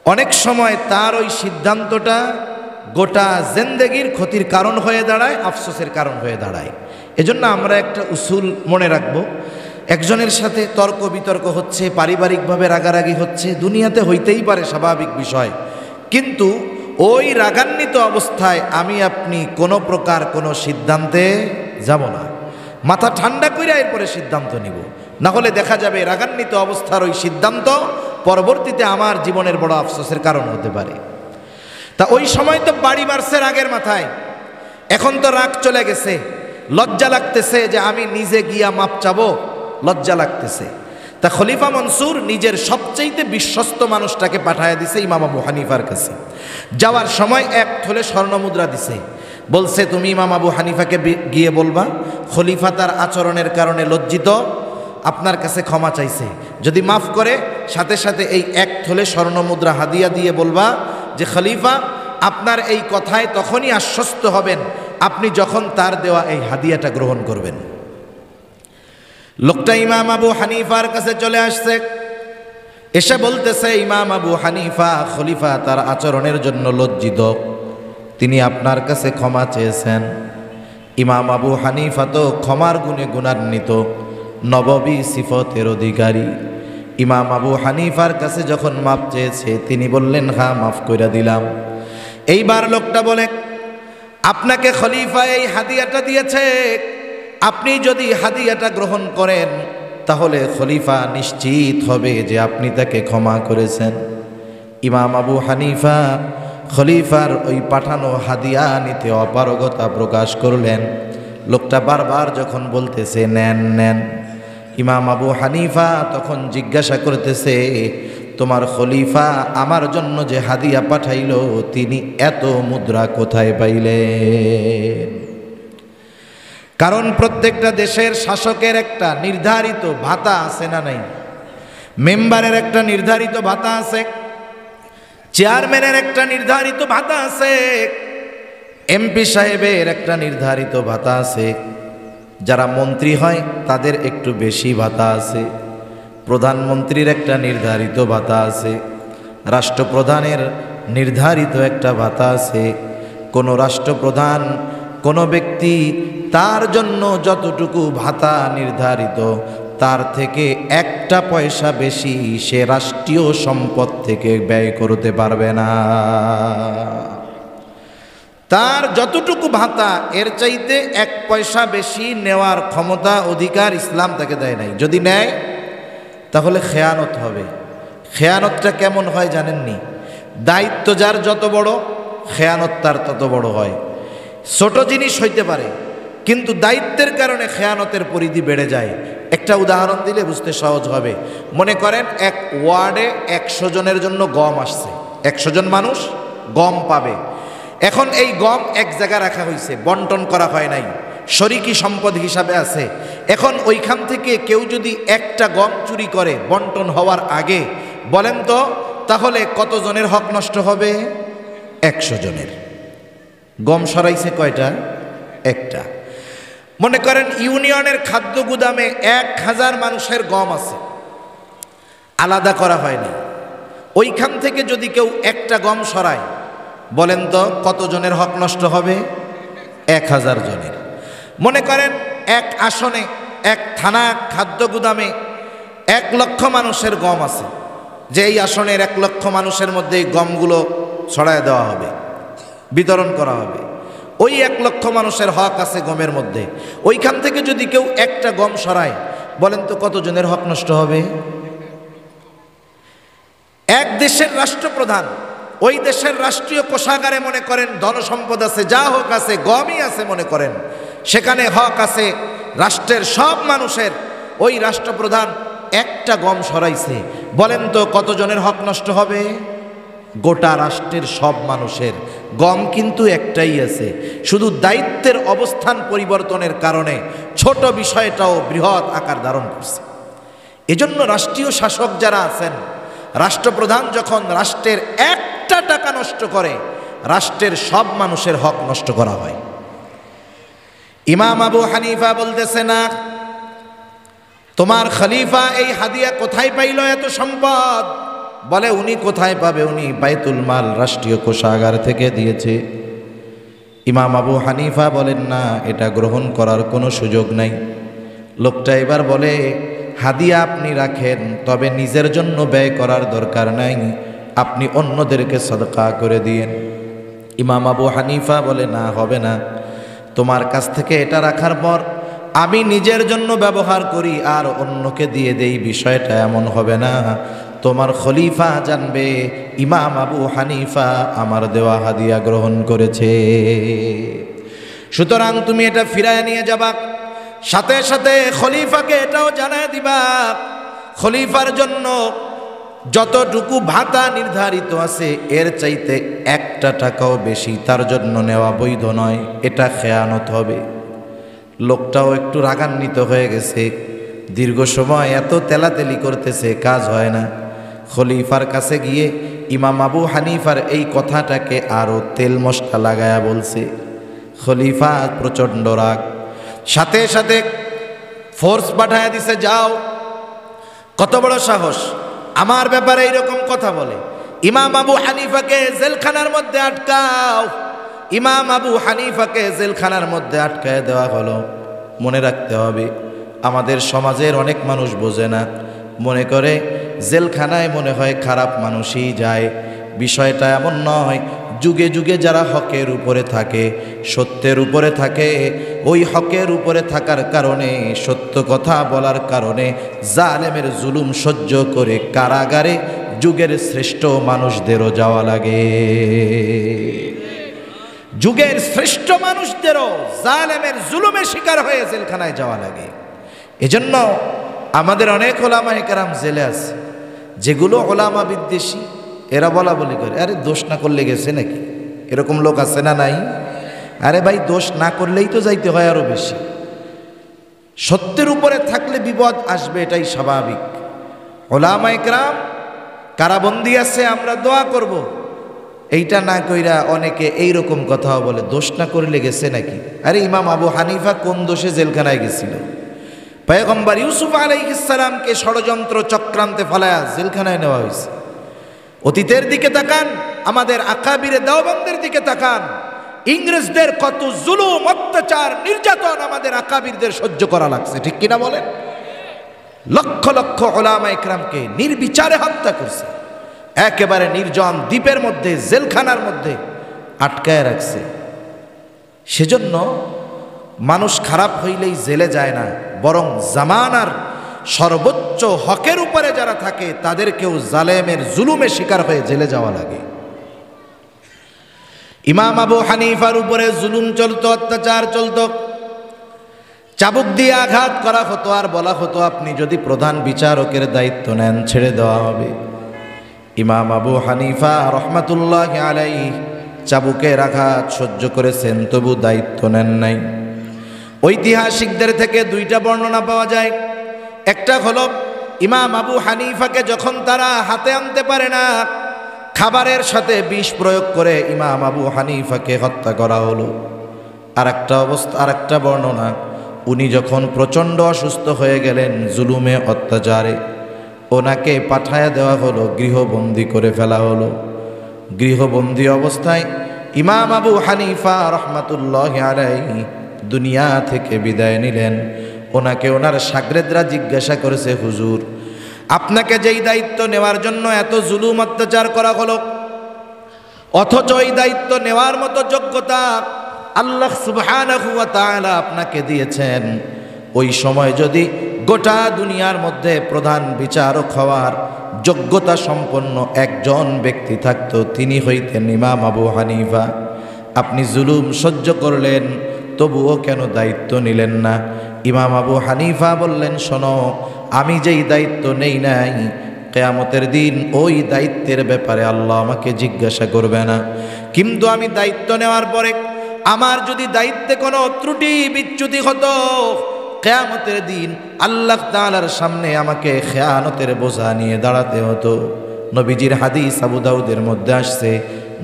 অনেক সময় তার ওই সিদ্ধান্তটা গোটা জিন্দেগির ক্ষতির কারণ হয়ে দাঁড়ায়, আফসোসের কারণ হয়ে দাঁড়ায়। এজন্য আমরা একটা উসুল মনে রাখবো, একজনের সাথে তর্ক বিতর্ক হচ্ছে, পারিবারিকভাবে রাগারাগি হচ্ছে, দুনিয়াতে হইতেই পারে, স্বাভাবিক বিষয়। কিন্তু ওই রাগান্বিত অবস্থায় আমি আপনি কোনো প্রকার কোনো সিদ্ধান্তে যাব না, মাথা ঠান্ডা করে এরপরে সিদ্ধান্ত নিব। না হলে দেখা যাবে রাগান্বিত অবস্থার ওই সিদ্ধান্ত পরবর্তীতে আমার জীবনের বড় আফসোসের কারণ হতে পারে। তা ওই সময় তো বাড়ি মারছে রাগের মাথায়, এখন তো রাগ চলে গেছে, লজ্জা লাগতেছে যে আমি নিজে গিয়া মাপ চাবো, লজ্জা লাগতেছে। তা খলিফা মনসুর নিজের সবচেয়ে বিশ্বস্ত মানুষটাকে পাঠায় দিছে ইমাম আবু হানিফার কাছে। যাওয়ার সময় 1 থলে স্বর্ণমুদ্রা দিছে, বলছে তুমি ইমাম আবু হানিফাকে গিয়ে বলবা খলিফা তার আচরণের কারণে লজ্জিত, আপনার কাছে ক্ষমা চাইছে, যদি মাফ করে সাথে সাথে এই 1 থলে স্বর্ণমুদ্রা হাদিয়া দিয়ে বলবা যে খলিফা আপনার এই কথায় তখনই আশ্বস্ত হবেন আপনি যখন তার দেওয়া এই হাদিয়াটা গ্রহণ করবেন। লোকটা ইমাম আবু হানিফার কাছে চলে আসছে, এসে বলতেছে, ইমাম আবু হানিফা, খলিফা তার আচরণের জন্য লজ্জিত, তিনি আপনার কাছে ক্ষমা চেয়েছেন। ইমাম আবু হানিফা তো ক্ষমার গুণে গুণান্বিত, নববী সিফতের অধিকারী। ইমাম আবু হানিফার কাছে যখন মাপ চেয়েছে, তিনি বললেন হ্যাঁ, মাফ করে দিলাম। এইবার লোকটা বলে, আপনাকে খলিফা এই হাদিয়াটা দিয়েছে, আপনি যদি হাদিয়াটা গ্রহণ করেন তাহলে খলিফা নিশ্চিত হবে যে আপনি তাকে ক্ষমা করেছেন। ইমাম আবু হানিফা খলিফার ওই পাঠানো হাদিয়া নিতে অপারগতা প্রকাশ করলেন। লোকটা বারবার যখন বলতেছে নেন নেন, ইমাম আবু হানিফা তখন জিজ্ঞাসা করতেছে, তোমার খলিফা আমার জন্য যে হাদিয়া পাঠাইল, তিনি এত মুদ্রা কোথায় পাইলেন? কারণ প্রত্যেকটা দেশের শাসকের একটা নির্ধারিত ভাতা আছে না নাই? মেম্বারের একটা নির্ধারিত ভাতা আছে, চেয়ারম্যানের একটা নির্ধারিত ভাতা আছে, এমপি সাহেবের একটা নির্ধারিত ভাতা আছে, যারা মন্ত্রী হয় তাদের একটু বেশি ভাতা আছে, প্রধানমন্ত্রীর একটা নির্ধারিত ভাতা আছে, রাষ্ট্রপ্রধানের নির্ধারিত একটা ভাতা আছে। কোনো রাষ্ট্রপ্রধান, কোনো ব্যক্তি তার জন্য যতটুকু ভাতা নির্ধারিত, তার থেকে একটা পয়সা বেশি সে রাষ্ট্রীয় সম্পদ থেকে ব্যয় করতে পারবে না। তার যতটুকু ভাতা, এর চাইতে এক পয়সা বেশি নেওয়ার ক্ষমতা, অধিকার ইসলাম তাকে দেয় নাই। যদি নেয় তাহলে খেয়ানত হবে। খেয়ানতটা কেমন হয় জানেননি? দায়িত্ব যার যত বড়, খেয়ানত তার তত বড় হয়। ছোট জিনিস হইতে পারে, কিন্তু দায়িত্বের কারণে খেয়ানতের পরিধি বেড়ে যায়। একটা উদাহরণ দিলে বুঝতে সহজ হবে। মনে করেন এক ওয়ার্ডে 100 জনের জন্য গম আসছে, 100 জন মানুষ গম পাবে। এখন এই গম এক জায়গায় রাখা হয়েছে, বন্টন করা হয় নাই, শরিকি সম্পদ হিসাবে আছে। এখন ওইখান থেকে কেউ যদি একটা গম চুরি করে বন্টন হওয়ার আগে, বলেন তো তাহলে কত জনের হক নষ্ট হবে? 100 জনের। গম সরাইছে কয়টা? একটা। মনে করেন ইউনিয়নের খাদ্য গুদামে 1000 মানুষের গম আছে, আলাদা করা হয়নি। ওইখান থেকে যদি কেউ একটা গম সরায়, বলেন তো কত জনের হক নষ্ট হবে? 1000 জনের। মনে করেন এক আসনে, এক থানা খাদ্য গুদামে 1 লক্ষ মানুষের গম আছে, যে এই আসনের 1 লক্ষ মানুষের মধ্যে এই গমগুলো ছড়ায় দেওয়া হবে, বিতরণ করা হবে। ওই 1 লক্ষ মানুষের হক আছে গমের মধ্যে। ওইখান থেকে যদি কেউ একটা গম সরায়, বলেন তো কত জনের হক নষ্ট হবে? এক দেশের রাষ্ট্রপ্রধান, ওই দেশের রাষ্ট্রীয় কোষাগারে মনে করেন ধনসম্পদ আছে, যা হোক আছে, গমই আছে মনে করেন, সেখানে হক আছে রাষ্ট্রের সব মানুষের। ওই রাষ্ট্রপ্রধান একটা গম সরাইছে, বলেন তো কত জনের হক নষ্ট হবে? গোটা রাষ্ট্রের সব মানুষের। গম কিন্তু একটাই আছে, শুধু দায়িত্বের অবস্থান পরিবর্তনের কারণে ছোট বিষয়টাও বৃহৎ আকার ধারণ করছে। এজন্য রাষ্ট্রীয় শাসক যারা আছেন, রাষ্ট্রপ্রধান যখন রাষ্ট্রের 1টা টাকা নষ্ট করে, রাষ্ট্রের সব মানুষের হক নষ্ট করা হয়। ইমাম আবু হানিফা বলতেছে না, তোমার খলিফা এই হাদিয়া কোথায় পাইল এত সম্পদ? বলে উনি কোথায় পাবে, উনি বাইতুল মাল রাষ্ট্রীয় কোষাগার থেকে দিয়েছে। ইমাম আবু হানিফা বলেন না, এটা গ্রহণ করার কোনো সুযোগ নাই। লোকটা এবার বলে, হাদিয়া আপনি রাখেন, তবে নিজের জন্য ব্যয় করার দরকার নাই, আপনি অন্যদেরকে সদকা করে দিয়েন। ইমাম আবু হানিফা বলে না, হবে না। তোমার কাছ থেকে এটা রাখার পর আমি নিজের জন্য ব্যবহার করি আর অন্যকে দিয়ে দেই, বিষয়টা এমন হবে না। তোমার খলিফা জানবে ইমাম আবু হানিফা আমার দেওয়া হাদিয়া গ্রহণ করেছে। সুতরাং তুমি এটা ফিরায় নিয়ে যাবা, সাথে সাথে খলিফাকে এটাও জানায় দিবা, খলিফার জন্য যতটুকু ভাতা নির্ধারিত আছে এর চাইতে 1টা টাকাও বেশি তার জন্য নেওয়া বৈধ নয়, এটা খেয়ানত হবে। লোকটাও একটু রাগান্বিত হয়ে গেছে, দীর্ঘ সময় এত তেলাতেলি করতেছে, কাজ হয় না। খলিফার কাছে গিয়ে ইমাম আবু হানিফার এই কথাটাকে আরও তেল মশলা লাগায়া বলছে। খলিফা প্রচণ্ড রাগ, সাথে সাথে ফোর্স পাঠায়া দিছে, যাও, কত বড় সাহস, আমার ব্যাপারে এইরকম কথা বলে, ইমাম আবু হানিফাকে জেলখানার মধ্যে আটকাও, ইমাম আবু হানিফাকে জেলখানার মধ্যে আটকায় দেওয়া হলো। মনে রাখতে হবে, আমাদের সমাজের অনেক মানুষ বোঝে না, মনে করে জেলখানায় মনে হয় খারাপ মানুষই যায়। বিষয়টা এমন নয়। যুগে যুগে যারা হকের উপরে থাকে, সত্যের উপরে থাকে, ওই হকের উপরে থাকার কারণে, সত্য কথা বলার কারণে জালেমের জুলুম সহ্য করে কারাগারে যুগের শ্রেষ্ঠ মানুষদেরও যাওয়া লাগে। যুগের শ্রেষ্ঠ মানুষদেরও জালেমের জুলুমের শিকার হয়ে জেলখানায় যাওয়া লাগে। এজন্য আমাদের অনেক ওলামায়ে কেরাম জেলে আছে, যেগুলো ওলামা বিদ্বেষী, এরা বলা বলি করে, আরে দোষ না করলে গেছে নাকি? এরকম লোক আছে না নাই? আরে ভাই, দোষ না করলেই তো যাইতে হয় আরো বেশি। সত্যের উপরে থাকলে বিপদ আসবে, এটাই স্বাভাবিক। ওলামায়ে কেরাম কারাবন্দী আছে, আমরা দোয়া করব, এইটা না কইরা অনেকে এইরকম কথাও বলে, দোষ না করলে গেছে নাকি? আরে ইমাম আবু হানিফা কোন দোষে জেলখানায় গেছিল? পয়গম্বর ইউসুফ আলাইহিস সালামকে ষড়যন্ত্র চক্রান্তে ফেলায়া জেলখানায় নেওয়া হয়েছে। অতীতের দিকে তাকান, আমাদের আকাবিরে দেওবন্দের দিকে তাকান, ইংরেজদের কত জুলুম, অত্যাচার, নির্যাতন আমাদের আকাবিরদের সহ্য করা লাগছে, ঠিক কিনা বলেন? লক্ষ লক্ষ উলামায়ে কেরামকে নির্বিচারে হত্যা করছে, একেবারে নির্জন দ্বীপের মধ্যে, জেলখানার মধ্যে আটকায় রাখছে। সেজন্য মানুষ খারাপ হইলেই জেলে যায় না, বরং জামানার সর্বোচ্চ হকের উপরে যারা থাকে তাদেরকেও জালেমের জুলুমে শিকার হয়ে জেলে যাওয়া লাগে। ইমাম আবু হানিফার উপরে জুলুম চলতো, অত্যাচার চলতো, চাবুক দিয়ে আঘাত করা হতো, আর বলা হতো আপনি যদি প্রধান বিচারকের দায়িত্ব নেন ছেড়ে দেওয়া হবে। ইমাম আবু হানিফা রহমাতুল্লাহি আলাইহি চাবুকের আঘাত সহ্য করেছেন, তবু দায়িত্ব নেন নাই। ঐতিহাসিকদের থেকে দুইটা বর্ণনা পাওয়া যায়। একটা হলো ইমাম আবু হানিফাকে যখন তারা হাতে আনতে পারে না, খাবারের সাথে বিষ প্রয়োগ করে ইমাম আবু হানিফাকে হত্যা করা হলো। আর একটা বর্ণনা, উনি যখন প্রচণ্ড অসুস্থ হয়ে গেলেন জুলুমে অত্যাচারে, ওনাকে পাঠায়া দেওয়া হলো, গৃহবন্দী করে ফেলা হলো। গৃহবন্দী অবস্থায় ইমাম আবু হানিফা রহমাতুল্লাহি আলাইহি দুনিয়া থেকে বিদায় নিলেন। ওনাকে ওনার শাগরেদরা জিজ্ঞাসা করেছে, হুজুর আপনাকে যেই দায়িত্ব নেওয়ার জন্য এত জুলুম অত্যাচার করা হলো, অথচ এই দায়িত্ব নেওয়ার মতো যোগ্যতা আল্লাহ সুবহানাহু ওয়া তাআলা আপনাকে দিয়েছেন, ওই সময় যদি গোটা দুনিয়ার মধ্যে প্রধান বিচারক হওয়ার যোগ্যতা সম্পন্ন একজন ব্যক্তি থাকতো, তিনি হইতেন ইমাম আবু হানিফা। আপনি জুলুম সহ্য করলেন, তবুও কেন দায়িত্ব নিলেন না? ইমাম আবু হানিফা বললেন, শোনো, আমি যেই দায়িত্ব নেই নাই, কিয়ামতের দিন ওই দায়িত্বের ব্যাপারে আল্লাহ আমাকে জিজ্ঞাসা করবে না, কিন্তু আমি দায়িত্ব নেওয়ার পরে আমার যদি দায়িত্বে কোনো ত্রুটি বিচ্যুতি হতো, কিয়ামতের দিন আল্লাহ তাআলার সামনে আমাকে খেয়ানতের বোঝা নিয়ে দাঁড়াতে হতো। নবীজির হাদিস আবু দাউদের মধ্যে আসছে,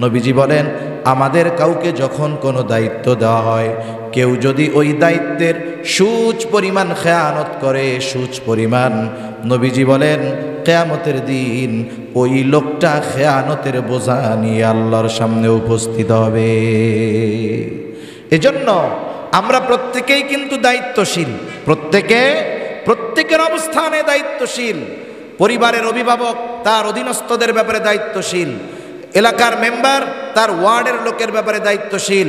নবীজি বলেন, আমাদের কাউকে যখন কোনো দায়িত্ব দেওয়া হয়, কেউ যদি ওই দায়িত্বের সুচ পরিমাণ খেয়ানত করে, সুচ পরিমাণ, নবীজি বলেন কিয়ামতের দিন ওই লোকটা খেয়ানতের বোঝা নিয়ে আল্লাহর সামনে উপস্থিত হবে। এজন্য আমরা প্রত্যেকেই কিন্তু দায়িত্বশীল, প্রত্যেকের অবস্থানে দায়িত্বশীল। পরিবারের অভিভাবক তার অধীনস্থদের ব্যাপারে দায়িত্বশীল, এলাকার মেম্বার তার ওয়ার্ডের লোকের ব্যাপারে দায়িত্বশীল।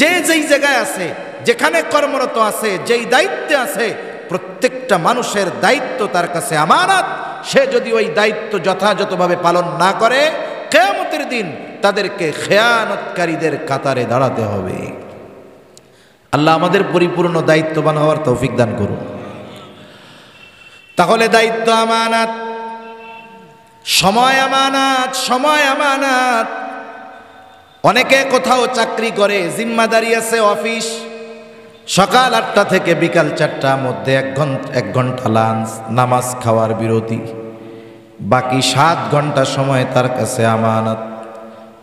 যে যেই জায়গায় আছে, যেখানে কর্মরত আছে, যেই দায়িত্বে আছে, প্রত্যেকটা মানুষের দায়িত্ব তার কাছে আমানত। সে যদি ওই দায়িত্ব যথাযথভাবে পালন না করে, কিয়ামতের দিন তাদেরকে খেয়ানতকারীদের কাতারে দাঁড়াতে হবে। আল্লাহ আমাদের পরিপূর্ণ দায়িত্ববান হওয়ার তৌফিক দান করুন। তাহলে দায়িত্ব আমানত, সময় আমানত, সময় আমানত। অনেকে কোথাও চাকরি করে, জিম্মাদারি আছে, অফিস, সকাল 8টা থেকে বিকাল 4টার মধ্যে 1 ঘন্টা লাঞ্চ, নামাজ খাওয়ার বিরতি, বাকি 7 ঘন্টা সময় তার কাছে আমানত।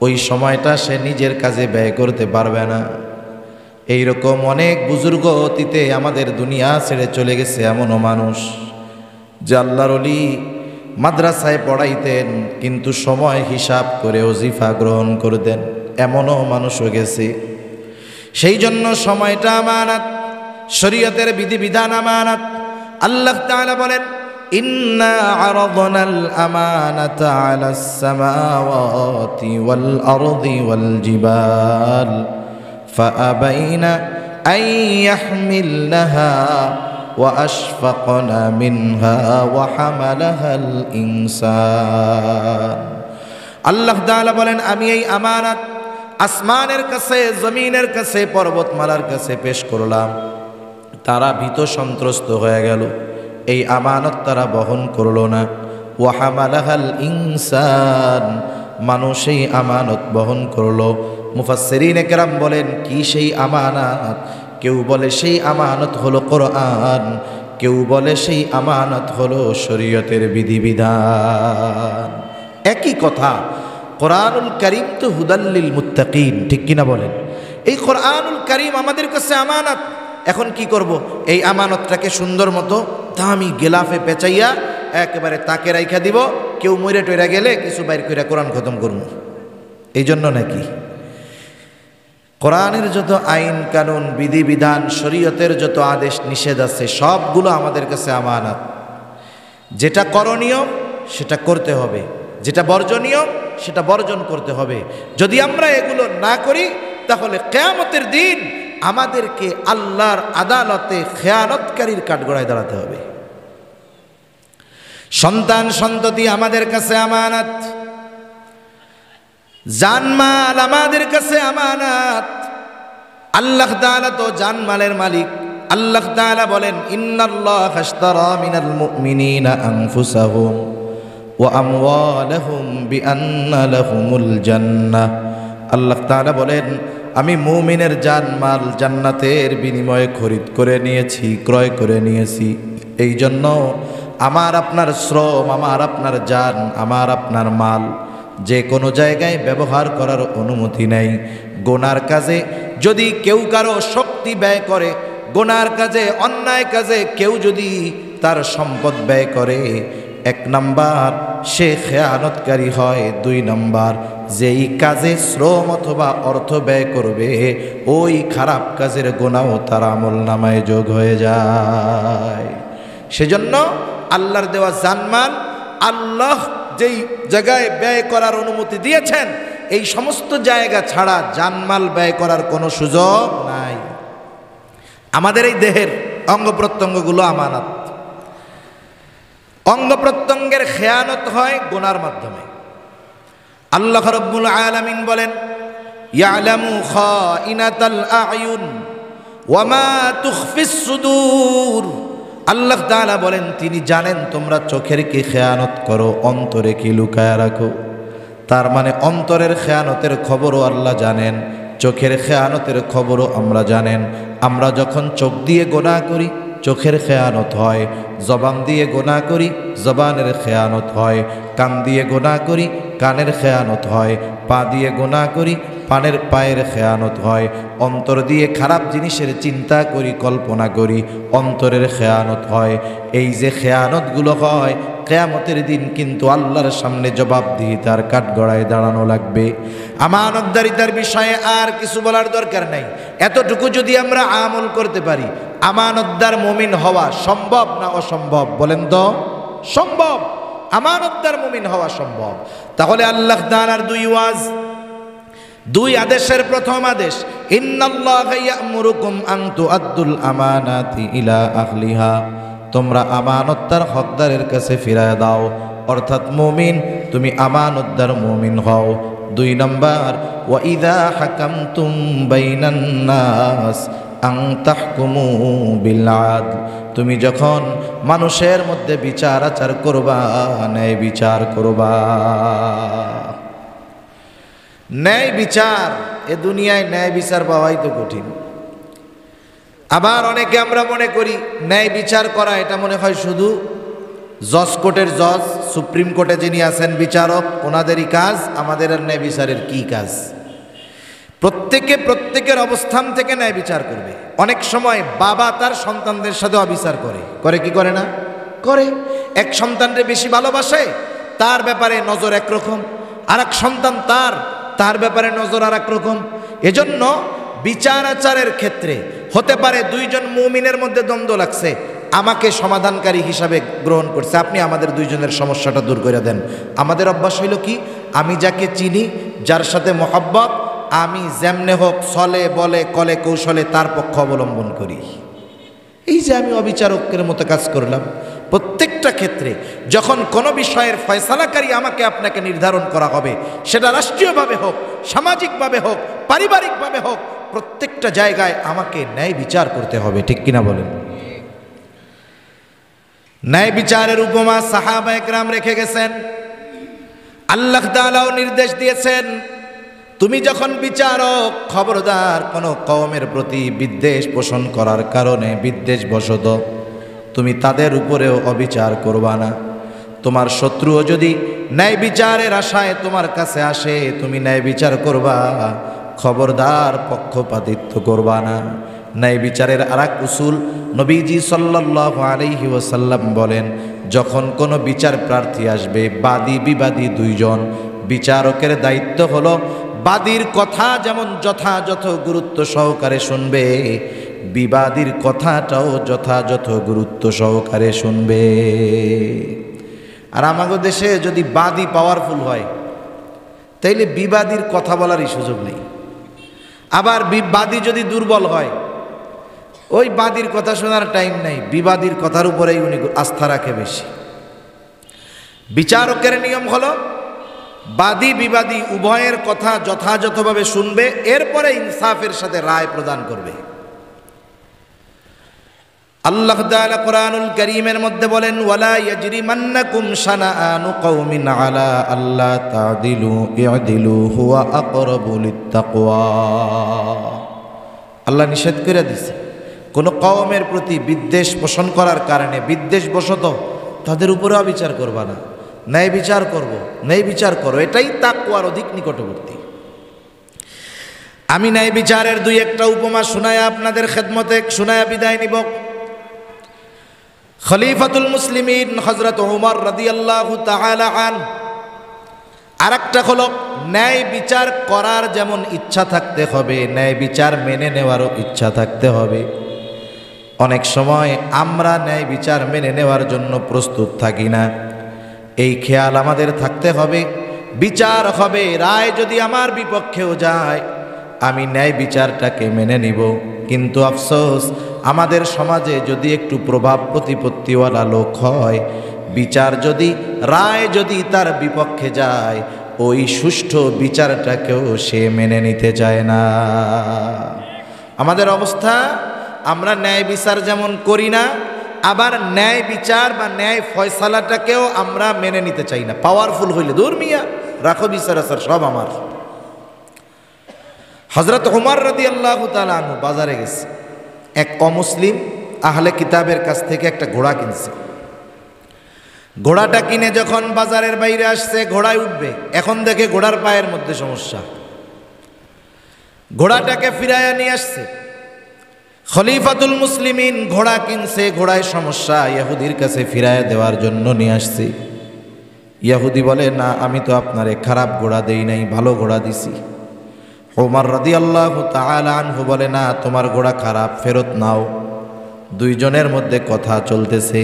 ওই সময়টা সে নিজের কাজে ব্যয় করতে পারবে না। এইরকম অনেক বুজুর্গ অতীতে আমাদের দুনিয়া ছেড়ে চলে গেছে। এমনও মানুষ যে আল্লাহর ওলি, মাদ্রাসায় পড়াইতেন, কিন্তু সময় হিসাব করে ওজিফা গ্রহণ করতেন, এমনও মানুষও গেছে। সেই জন্য সময়টা আমানত, শরীয়তের বিধিবিধান আমানত। আল্লাহ তাআলা বলেন, ইন্না আরাদনাল আমানাতা আলাস সামাওয়াতি ওয়াল আরদি ওয়াল জিবাল ফাআবাইনা আন ইয়াহমিলনাহা ওয়া আশফাকনা মিনহা ওয়া হামালাহাল ইনসান। আল্লাহ তাআলা বলেন, আমি এই আমানত আসমানের কাছে, জমিনের কাছে, পর্বতমালার কাছে পেশ করলাম। তারা ভীত সন্ত্রস্ত হয়ে গেল, এই আমানত তারা বহন করল না। ওয়া হামালাহাল ইনসান, মানুষ এই আমানত বহন করল। মুফাসসিরিনে কেরাম বলেন, কি সেই আমানত? কেউ বলে সেই আমানত হলো কোরআন, কেউ বলে সেই আমানত হলো শরীয়তের বিধিবিধান। একই কথা। কোরআনুল কারীম তো হুদাল্লিল মুত্তাকিন, ঠিক কিনা বলেন? এই কোরআনুল কারীম আমাদের কাছে আমানত। এখন কি করব? এই আমানতটাকে সুন্দর মতো দামি গেলাফে পেঁচাইয়া একেবারে তাকে রাইখা দিব, কেউ মরে টইরা গেলে কিছু বাইর কইরা কোরআন খতম করব, এই জন্য নাকি? কোরআনের যত আইন কানুন বিধিবিধান, শরীয়তের যত আদেশ নিষেধ আছে, সবগুলো আমাদের কাছে আমানত। যেটা করণীয় সেটা করতে হবে, যেটা বর্জনীয় সেটা বর্জন করতে হবে। যদি আমরা এগুলো না করি, তাহলে কিয়ামতের দিন আমাদেরকে আল্লাহর আদালতে খেয়ানতকারীর কাঠগড়ায় দাঁড়াতে হবে। সন্তান সন্ততি আমাদের কাছে আমানত, জানমাল আমাদের কাছে আমানত। আল্লাহ তাআলা তো জানমালের মালিক। আল্লাহ তাআলা বলেন, ইন্নাল্লাহা আশতারা মিনাল মুমিনিনা আনফুসাহুম ওয়া আমওয়ালাহুম বিআন্না লাহুমুল জান্নাহ। আল্লাহ তাআলা বলেন, আমি মুমিনের জানমাল জান্নাতের বিনিময়ে খরিদ করে নিয়েছি, ক্রয় করে নিয়েছি। এই জন্য আমার আপনার শ্রম, আমার আপনার জান, আমার আপনার মাল যে কোনো জায়গায় ব্যবহার করার অনুমতি নেই। গুনার কাজে যদি কেউ কারো শক্তি ব্যয় করে, গুনার কাজে, অন্যায় কাজে কেউ যদি তার সম্পদ ব্যয় করে, 1 নাম্বার সে খেয়ানতকারী হয়। 2 নাম্বার, যেই কাজে শ্রম অথবা অর্থ ব্যয় করবে, ওই খারাপ কাজের গুনাহও তার আমলনামায় যোগ হয়ে যায়। সেজন্য আল্লাহর দেওয়া জানমাল, আল্লাহ যেই জায়গায় ব্যয় করার অনুমতি দিয়েছেন, এই সমস্ত জায়গা ছাড়া জানমাল ব্যয় করার কোনো সুযোগ নাই। আমাদের এই দেহের অঙ্গ প্রত্যঙ্গগুলো আমানত। অঙ্গ প্রত্যঙ্গের খেয়ানত হয় গুনার মাধ্যমে। আল্লাহ রাব্বুল আলামিন বলেন, ইয়ালামু খাইনাতাল আয়ুন ওয়া মা তুখফিস সুদূর। আল্লাহ তাআলা বলেন, তিনি জানেন তোমরা চোখের কি খেয়ানত করো, অন্তরে কি লুকায়া রাখো। তার মানে অন্তরের খেয়ানতের খবরও আল্লাহ জানেন, চোখের খেয়ানতের খবরও আমরা জানেন। আমরা যখন চোখ দিয়ে গুনাহ করি, চোখের খেয়ানত হয়। জবান দিয়ে গুনাহ করি, জবানের খেয়ানত হয়। কান দিয়ে গুনাহ করি, কানের খেয়ানত হয়। পা দিয়ে গুনাহ করি, পায়ের খেয়ানত হয়। অন্তর দিয়ে খারাপ জিনিসের চিন্তা করি, কল্পনা করি, অন্তরের খেয়ানত হয়। এই যে খেয়ানতগুলো হয়, কিয়ামতের দিন কিন্তু আল্লাহর সামনে জবাবদিহিতার কাঠগড়ায় দাঁড়ানো লাগবে। আমানতদারিতার বিষয়ে আর কিছু বলার দরকার নাই। এতটুকু যদি আমরা আমল করতে পারি, আমানতদার মুমিন হওয়া সম্ভব না অসম্ভব? বলেন তো, সম্ভব। আমানতদার মুমিন হওয়া সম্ভব। তাহলে আল্লাহ তাআলার 2 আদেশের প্রথম আদেশ, ইন্নাল্লাহা ইয়া'মুরুকুম আন তুআদ্দুল আমানাতি ইলা আহলিহা। তোমরা আমানতদার হকদারের কাছে ফিরায় দাও, অর্থাৎ মুমিন, তুমি আমানতদার মুমিন হও। 2 নাম্বার, ওয়া ইযা হাকামতুম বাইনান নাস আন তাহকুমু বিল আদল। তুমি যখন মানুষের মধ্যে বিচার আচার করবা, ন্যায় বিচার করবা। ন্যায় বিচার, এ দুনিয়ায় ন্যায় বিচার পাওয়াই তো কঠিন। আবার অনেকে আমরা মনে করি ন্যায় বিচার করা এটা মনে হয় শুধু জজ কোর্টের জজ, সুপ্রিম কোর্টে যিনি আছেন বিচারক, ওনাদেরই কাজ। আমাদের আর ন্যায় বিচারের কি কাজ? প্রত্যেকের অবস্থান থেকে ন্যায় বিচার করবে। অনেক সময় বাবা তার সন্তানদের সাথে অবিচার করে কি করে না? করে। এক সন্তানকে বেশি ভালোবাসে, তার ব্যাপারে নজর একরকম, আর এক সন্তান তার ব্যাপারে নজর আর এক রকম। এজন্য বিচার আচারের ক্ষেত্রে হতে পারে দুইজন মুমিনের মধ্যে দ্বন্দ্ব লাগছে, আমাকে সমাধানকারী হিসাবে গ্রহণ করছে, আপনি আমাদের দুইজনের সমস্যাটা দূর করে দেন। আমাদের অভ্যাস হইল কি, আমি যাকে চিনি, যার সাথে মহব্বত, আমি যেমনে হোক ছলে বলে কলে কৌশলে তার পক্ষ অবলম্বন করি। এই যে আমি অবিচারকের মতো কাজ করলাম। প্রত্যেকটা ক্ষেত্রে যখন কোনো বিষয়ের ফয়সালাকারী আমাকে আপনাকে নির্ধারণ করা হবে, সেটা রাষ্ট্রীয়ভাবে হোক, সামাজিকভাবে হোক, পারিবারিকভাবে হোক, প্রত্যেকটা জায়গায় আমাকে ন্যায় বিচার করতে হবে। ঠিক কিনা বলেন? ন্যায় বিচারের উপমা সাহাবা একরাম রেখে গেছেন। আল্লাহ তাআলাও নির্দেশ দিয়েছেন, তুমি যখন বিচারক, খবরদার কোনো কওমের প্রতি বিদ্বেষ পোষণ করার কারণে বিদ্বেষবশত তুমি তাদের উপরেও অবিচার করবা না। তোমার শত্রুও যদি ন্যায় বিচারের আশায় তোমার কাছে আসে, তুমি ন্যায় বিচার করবা, খবরদার পক্ষপাতিত্ব করবা না। ন্যায় বিচারের আরেক উসুল নবীজি সাল্লাল্লাহু আলাইহি ওয়াসাল্লাম বলেন, যখন কোনো বিচার প্রার্থী আসবে, বাদী বিবাদী দুইজন, বিচারকের দায়িত্ব হলো বাদীর কথা যেমন যথাযথ গুরুত্ব সহকারে শুনবে, বিবাদীর কথাটাও যথাযথ গুরুত্ব সহকারে শুনবে। আর আমাদের দেশে যদি বাদী পাওয়ারফুল হয়, তাইলে বিবাদীর কথা বলারই সুযোগ নেই। আবার বাদী যদি দুর্বল হয়, ওই বাদীর কথা শোনার টাইম নেই, বিবাদীর কথার উপরেই উনি আস্থা রাখে বেশি। বিচারকের নিয়ম হলো বাদী বিবাদী উভয়ের কথা যথাযথভাবে শুনবে, এরপরে ইনসাফের সাথে রায় প্রদান করবে। আল্লাহ তাআলা কোরআনুল কারীমের মধ্যে বলেন, ওয়ালা ইয়াজরিমান্নাকুম শানাআনু কওমিন আলা আল্লা তা'দিলু ই'দিলু হুয়া আকরাবু লিত্তাকওয়া। আল্লাহ নিষেধ করে দিয়েছে, কোনো কওমের প্রতি বিদ্বেষ পোষণ করার কারণে বিদ্বেষবশত তাদের উপরে অবিচার করবা না, ন্যায় বিচার করব, ন্যায় বিচার করো, এটাই তাকওয়ার অধিক নিকটবর্তী। আমি ন্যায় বিচারের দুই একটা উপমা শোনায়া আপনাদের খেদমতে শোনায়া বিদায় নিব। খলিফাতুল মুসলিমিন হযরত ওমর রাদিয়াল্লাহু তাআলা আনহু আরেকটা হলো, ন্যায় বিচার করার যেমন ইচ্ছা থাকতে হবে, ন্যায় বিচার মেনে নেওয়ারও ইচ্ছা থাকতে হবে। অনেক সময় আমরা ন্যায় বিচার মেনে নেওয়ার জন্য প্রস্তুত থাকি না। এই খেয়াল আমাদের থাকতে হবে, বিচার হবে, রায় যদি আমার বিপক্ষেও যায়, আমি ন্যায় বিচারটাকে মেনে নিব। কিন্তু আফসোস, আমাদের সমাজে যদি একটু প্রভাব প্রতিপত্তিওয়ালা লোক হয়, বিচার যদি, রায় যদি তার বিপক্ষে যায়, ওই সুষ্ঠু বিচারটাকেও সে মেনে নিতে চায় না। আমাদের অবস্থা, আমরা ন্যায় বিচার যেমন করি না, আবার ন্যায় বিচার বা ন্যায় ফয়সালাটাকেও আমরা মেনে নিতে চাই না। পাওয়ারফুল হইলে দূর মিয়া, রাখো বিচার আচার সব আমার। হযরত ওমর রাদিয়াল্লাহু তাআলা আনহু বাজারে গেছে, এক অমুসলিম আহলে কিতাবের কাছ থেকে একটা ঘোড়া কিনছে। ঘোড়াটা কিনে যখন বাজারের বাইরে আসছে, ঘোড়ায় উঠবে, এখন দেখে ঘোড়ার পায়ের মধ্যে সমস্যা। ঘোড়াটাকে ফিরাইয়া নিয়ে আসছে। খলিফাতুল মুসলিমিন ঘোড়া কিনছে, ঘোড়ায় সমস্যা, ইহুদির কাছে ফিরাইয়া দেওয়ার জন্য নিয়ে আসছে। ইহুদি বলে, না, আমি তো আপনারে খারাপ ঘোড়া দেই নাই, ভালো ঘোড়া দিছি। ওমর রাদিয়াল্লাহু তাআলা আনহু বলে, না, তোমার ঘোড়া খারাপ, ফেরত নাও। দুইজনের মধ্যে কথা চলতেছে।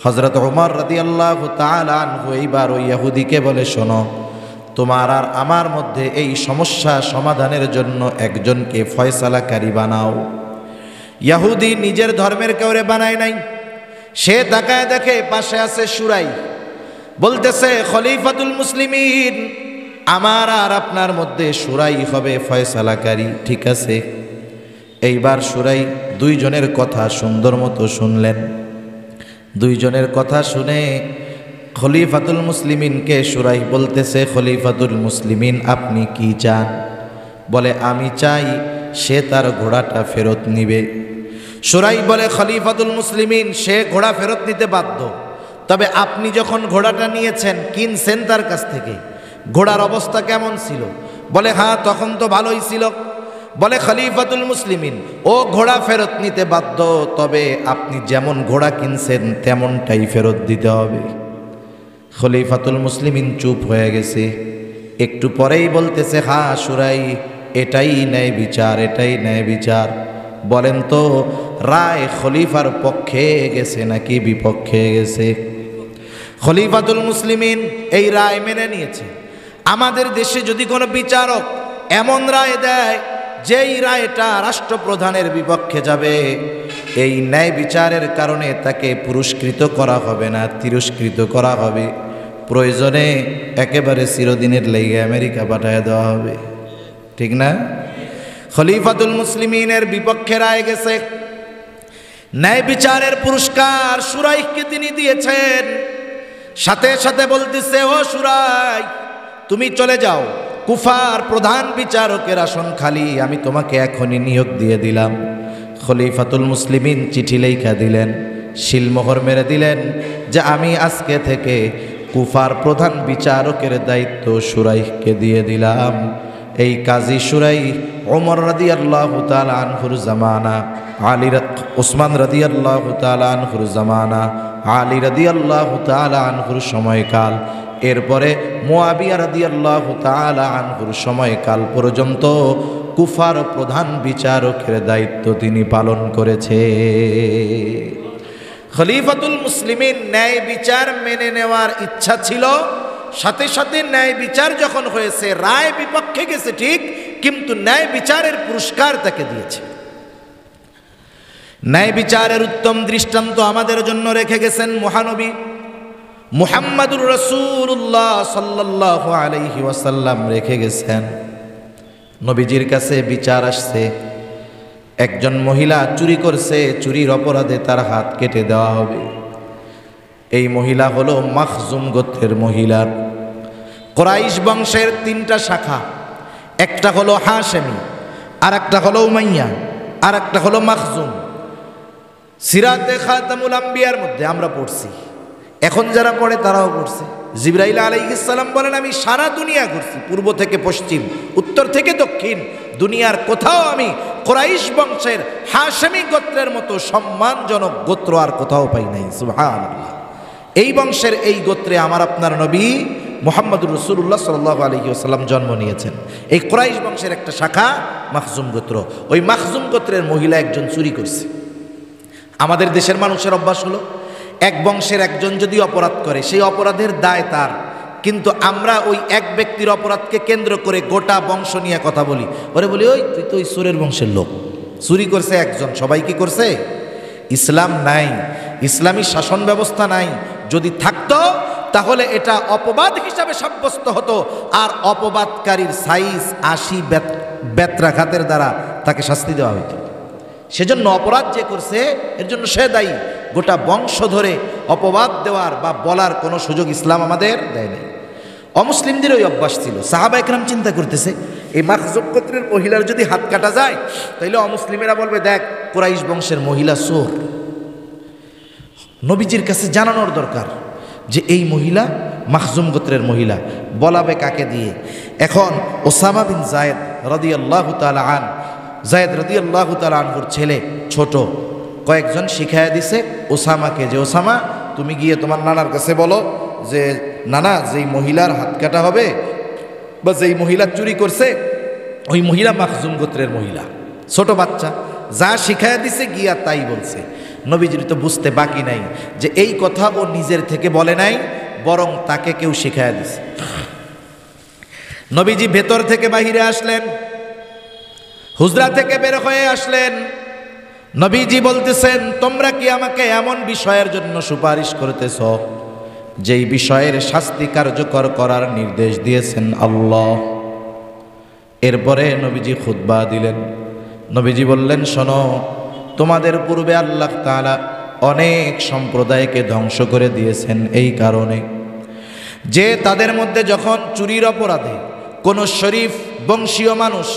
হযরত ওমর রাদিয়াল্লাহু তাআলা আনহু এইবার ওই ইহুদিকে বলে, শোনো, তোমার আর আমার মধ্যে এই সমস্যা সমাধানের জন্য একজনকে ফয়সালাকারী বানাও। ইহুদি নিজের ধর্মের কাউরে বানায় নাই। সে তাকায় দেখে পাশে আছে সুরাই, বলতেছে, খলিফাতুল মুসলিমিন, আমার আর আপনার মধ্যে সুরাই হবে ফয়সালাকারী। ঠিক আছে। এইবার সুরাই দুইজনের কথা সুন্দর মতো শুনলেন। দুইজনের কথা শুনে খলিফাতুল মুসলিমিনকে সুরাই বলতেছে, খলিফাতুল মুসলিমিন, আপনি কি চান? বলে, আমি চাই সে তার ঘোড়াটা ফেরত নিবে। সুরাই বলে, খলিফাতুল মুসলিমিন, সে ঘোড়া ফেরত নিতে বাধ্য, তবে আপনি যখন ঘোড়াটা নিয়েছেন, কিনছেন তার কাছ থেকে, ঘোড়ার অবস্থা কেমন ছিল? বলে, হ্যাঁ, তখন তো ভালোই ছিল। বলে, খলিফাতুল মুসলিমিন, ও ঘোড়া ফেরত নিতে বাধ্য, তবে আপনি যেমন ঘোড়া কিনছেন তেমনটাই ফেরত দিতে হবে। খলিফাতুল মুসলিমিন চুপ হয়ে গেছে। একটু পরেই বলতেছে, হ্যাঁ সুরাই, এটাই ন্যায় বিচার, এটাই ন্যায় বিচার। বলেন তো রায় খলিফার পক্ষে গেছে নাকি বিপক্ষে গেছে? খলিফাতুল মুসলিমিন এই রায় মেনে নিয়েছে। আমাদের দেশে যদি কোনো বিচারক এমন রায় দেয় যেই রায়টা রাষ্ট্রপ্রধানের বিপক্ষে যাবে, এই ন্যায় বিচারের কারণে তাকে পুরস্কৃত করা হবে না, তিরস্কৃত করা হবে। প্রয়োজনে একেবারে চিরদিনের লেগে আমেরিকা পাঠিয়ে দেওয়া হবে, ঠিক না? খলিফাতুল মুসলিমিনের বিপক্ষে রায় গেছে, ন্যায় বিচারের পুরস্কার সুরাইহকে তিনি দিয়েছেন। সাথে সাথে বলতেছে, ও সুরাই তুমি চলে যাও, কুফার প্রধান বিচারকের আসন খালি, আমি তোমাকে এখনই নিয়োগ দিয়ে দিলাম। খলিফাতুল মুসলিমিন চিঠি লেখা দিলেন, শিলমোহর মেরে দিলেন যে আমি আজকে থেকে কুফার প্রধান বিচারকের দায়িত্ব সুরাইহকে দিয়ে দিলাম। এই কাজী সুরাই ওমর রাদিয়াল্লাহু তাআলা আনহুর জামানা, ওসমান রাদিয়াল্লাহু তাআলা আনহুর জামানা, আলী রাদিয়াল্লাহু তাআলা আনহুর সময়কাল, এরপরে মুআবিয়া রাদিয়াল্লাহু তাআলা আনহুর সময়কাল পর্যন্ত কুফার প্রধান বিচারকের দায়িত্ব তিনি পালন করেছে। খলিফাতুল মুসলিমিন ন্যায় বিচার মেনে নেওয়ার ইচ্ছা ছিল, সাথে সাথে ন্যায় বিচার যখন হয়েছে, রায় বিপক্ষে গেছে ঠিক, কিন্তু ন্যায় বিচারের পুরস্কার তাকে দিয়েছে। ন্যায় বিচারের উত্তম দৃষ্টান্ত আমাদের জন্য রেখে গেছেন মহানবী মুহাম্মাদুর রাসূলুল্লাহ সাল্লাল্লাহু আলাইহি ওয়াসাল্লাম রেখে গেছেন। নবীজির কাছে বিচার আসছে, একজন মহিলা চুরি করছে, চুরির অপরাধে তার হাত কেটে দেওয়া হবে। এই মহিলা হলো মাখজুম গোত্রের মহিলা। কুরাইশ বংশের তিনটা শাখা, একটা হলো হাশেমি, আর একটা হলো উমাইয়া, আর একটা হলো মাখজুম। সিরাতে খাতামুল আম্বিয়ার মধ্যে আমরা পড়ছি, এখন যারা পড়ে তারাও পড়ছে। জিবরাইল আলাইহিস সালাম বলেন, আমি সারা দুনিয়া ঘুরছি, পূর্ব থেকে পশ্চিম, উত্তর থেকে দক্ষিণ, দুনিয়ার কোথাও আমি কুরাইশ বংশের হাশেমি গোত্রের মতো সম্মানজনক গোত্র আর কোথাও পাই নাই। সুবহানাল্লাহ। এই বংশের এই গোত্রে আমার আপনার নবী মুহাম্মদুর রাসূলুল্লাহ সাল্লাল্লাহু আলাইহি ওয়াসাল্লাম জন্ম নিয়েছেন। এই কুরাইশ বংশের একটা শাখা মাখজুম গোত্র। ওই মাখজুম গোত্রের মহিলা একজন চুরি করছে। আমাদের দেশের মানুষের অভ্যাস হলো, এক বংশের একজন যদি অপরাধ করে সেই অপরাধের দায় তার, কিন্তু আমরা ওই এক ব্যক্তির অপরাধকে কেন্দ্র করে গোটা বংশ নিয়ে কথা বলি। ওরে বলি, ওই তুই তো ওই চোরের বংশের লোক, চুরি করছে একজন, সবাই কি করছে? ইসলাম নাই, ইসলামী শাসন ব্যবস্থা নাই। যদি থাকতো তাহলে এটা অপবাদ হিসাবে সাব্যস্ত হতো, আর অপবাদকারীর সাইজ ৮০ বেত্রাঘাতের দ্বারা তাকে শাস্তি দেওয়া হতো। সেজন্য অপরাধ যে করছে এর জন্য সে দায়ী। গোটা বংশ ধরে অপবাদ দেওয়ার বা বলার কোনো সুযোগ ইসলাম আমাদের দেয় নাই। অমুসলিমদের ওই অভ্যাস ছিল। সাহাবা একরাম চিন্তা করতেছে, এই মাখজুম গোত্রের মহিলার যদি হাত কাটা যায় তাইলে অমুসলিমেরা বলবে, দেখ কুরাইশ বংশের মহিলা চোর। নবীজির কাছে জানানোর দরকার যে এই মহিলা মাখজুম গোত্রের মহিলা, বলাবে কাকে দিয়ে? এখন ওসামা বিন যায়েদ রাদিয়াল্লাহু তাআলা আন, যায়েদ রাদিয়াল্লাহু তাআলা আনহুর ছেলে ছোট, কয়েকজন শিখাইয়া দিছে ওসামাকে যে ওসামা তুমি গিয়ে তোমার নানার কাছে বলো যে নানা, যেই মহিলার হাত কাটা হবে বা যেই মহিলা চুরি করছে ওই মহিলা মাখজুম গোত্রের মহিলা। ছোট বাচ্চা যা শিখাইয়া দিছে গিয়া তাই বলছে। নবীজির তো বুঝতে বাকি নাই যে এই কথা ও নিজের থেকে বলে নাই, বরং তাকে কেউ শিখাইয়া দিছে। নবীজি ভেতর থেকে বাহিরে আসলেন, হুজরা থেকে বের হয়ে আসলেন। নবীজি বলতেছেন, তোমরা কি আমাকে এমন বিষয়ের জন্য সুপারিশ করতেছ যেই বিষয়ের শাস্তি কার্যকর করার নির্দেশ দিয়েছেন আল্লাহ? এরপরে নবীজি খুতবা দিলেন। নবীজি বললেন, শোনো, তোমাদের পূর্বে আল্লাহ তাআলা অনেক সম্প্রদায়কে ধ্বংস করে দিয়েছেন এই কারণে যে তাদের মধ্যে যখন চুরির অপরাধে কোনো শরীফ বংশীয় মানুষ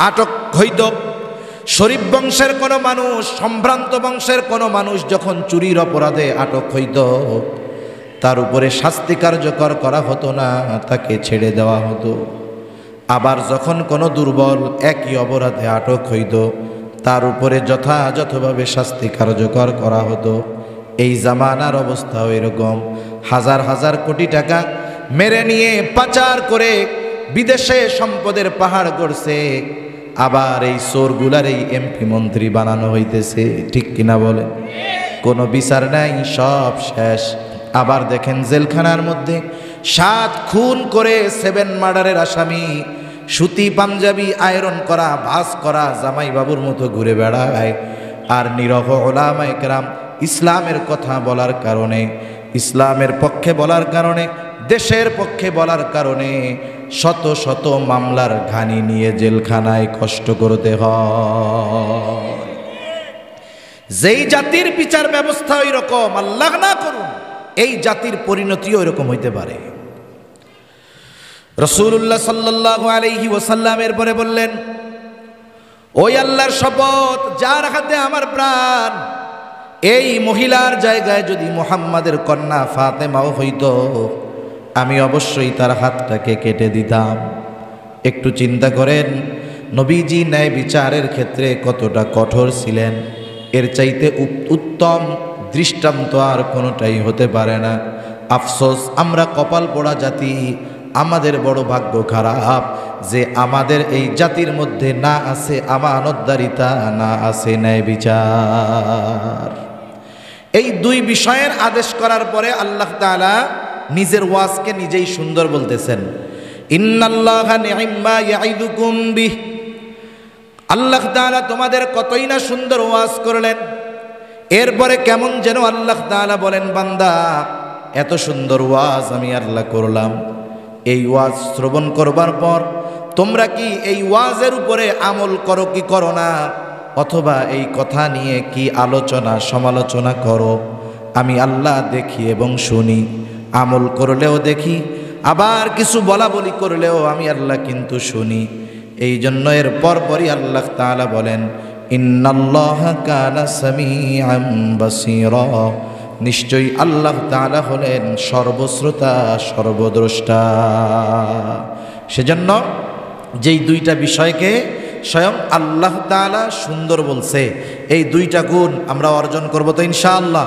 আটক হইত, শরীফ বংশের কোনো মানুষ, সম্ভ্রান্ত বংশের কোনো মানুষ যখন চুরির অপরাধে আটক হইত, তার উপরে শাস্তি কার্যকর করা হতো না, তাকে ছেড়ে দেওয়া হতো। আবার যখন কোনো দুর্বল একই অপরাধে আটক হইত, তার উপরে যথাযথভাবে শাস্তি কার্যকর করা হতো। এই জামানার অবস্থাও এরকম। হাজার হাজার কোটি টাকা মেরে নিয়ে পাচার করে বিদেশে সম্পদের পাহাড় করছে, আবার এই চোরগুলার এই এমপি মন্ত্রী বানানো হইতেছে। ঠিক কিনা বলেন? কোনো বিচার নাই, সব শেষ। আবার দেখেন জেলখানার মধ্যে 7 খুন করে 7 মার্ডারের আসামি সুতি পাঞ্জাবি আয়রন করা ভাঁজ করা জামাই বাবুর মতো ঘুরে বেড়ায়। আর নিরহ উলামায়ে কেরাম ইসলামের কথা বলার কারণে, ইসলামের পক্ষে বলার কারণে, দেশের পক্ষে বলার কারণে শত শত মামলার ঘানি নিয়ে জেলখানায় কষ্ট করতে হয়। যেই জাতির বিচার ব্যবস্থা ওই রকম, আল্লাহ না করুন এই জাতির পরিণতিও এরকম হইতে পারে। রাসূলুল্লাহ সাল্লাল্লাহু আলাইহি ওয়াসাল্লাম এরপরে বললেন, ওই আল্লাহর শপথ যার হাতে আমার প্রাণ, এই মহিলার জায়গায় যদি মুহাম্মাদের কন্যা ফাতেমাও হইতো, আমি অবশ্যই তার হাতটাকে কেটে দিতাম। একটু চিন্তা করেন, নবীজি ন্যায় বিচারের ক্ষেত্রে কতটা কঠোর ছিলেন। এর চাইতে উত্তম দৃষ্টান্ত আর কোনোটাই হতে পারে না। আফসোস, আমরা কপাল পোড়া জাতি, আমাদের বড় ভাগ্য খারাপ যে আমাদের এই জাতির মধ্যে না আছে আমানতদারিতা, না আছে ন্যায় বিচার। এই 2 বিষয়ের আদেশ করার পরে আল্লাহ তাআলা নিজের ওয়াজকে নিজেই সুন্দর বলতেছেন, ইন্নাল্লাহা নি'ম্মা ইয়াইদুকুম বিহ। আল্লাহ তাআলা তোমাদের কতই না সুন্দর ওয়াজ করলেন, এরপরে কেমন যেন আল্লাহ তাআলা বলেন, বান্দা এত সুন্দর ওয়াজ আমি আল্লাহ করলাম, এই ওয়াজ শ্রবণ করবার পর তোমরা কি এই ওয়াজের উপরে আমল করো কি করো না, অথবা এই কথা নিয়ে কি আলোচনা সমালোচনা করো? আমি আল্লাহ দেখি এবং শুনি, আমল করলেও দেখি, আবার কিছু বলা বলি করলেও আমি আল্লাহ কিন্তু শুনি। এই জন্য এর পরপরই আল্লাহ তাআলা বলেন, ইন্নাল্লাহা কানা সামিআন বাসীরা। নিশ্চয়ই আল্লাহ তাআলা হলেন সর্বশ্রোতা সর্বদ্রষ্টা। সেজন্য যেই 2টা বিষয়কে স্বয়ং আল্লাহ তাআলা সুন্দর বলছে, এই 2টা গুণ আমরা অর্জন করব তো ইনশাআল্লাহ,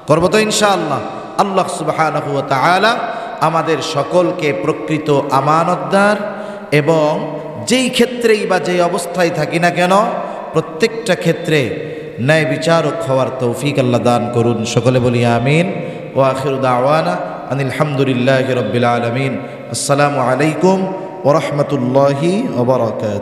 করব তো ইনশাআল্লাহ। আল্লাহ সুবহানাহু ওয়া তাআলা আমাদের সকলকে প্রকৃত আমানতদার এবং যেই ক্ষেত্রেই বা যেই অবস্থায় থাকি না কেন প্রত্যেকটা ক্ষেত্রে ন্যায় বিচারক হওয়ার তৌফিক আল্লাহ দান করুন। সকলে বলি আমিন। ওয়া আখিরু দাওয়ানা আনিল হামদুলিল্লাহি রাব্বিল আলামিন। আসসালামু আলাইকুম ওয়া রাহমাতুল্লাহি ওয়া বারাকাতুহু।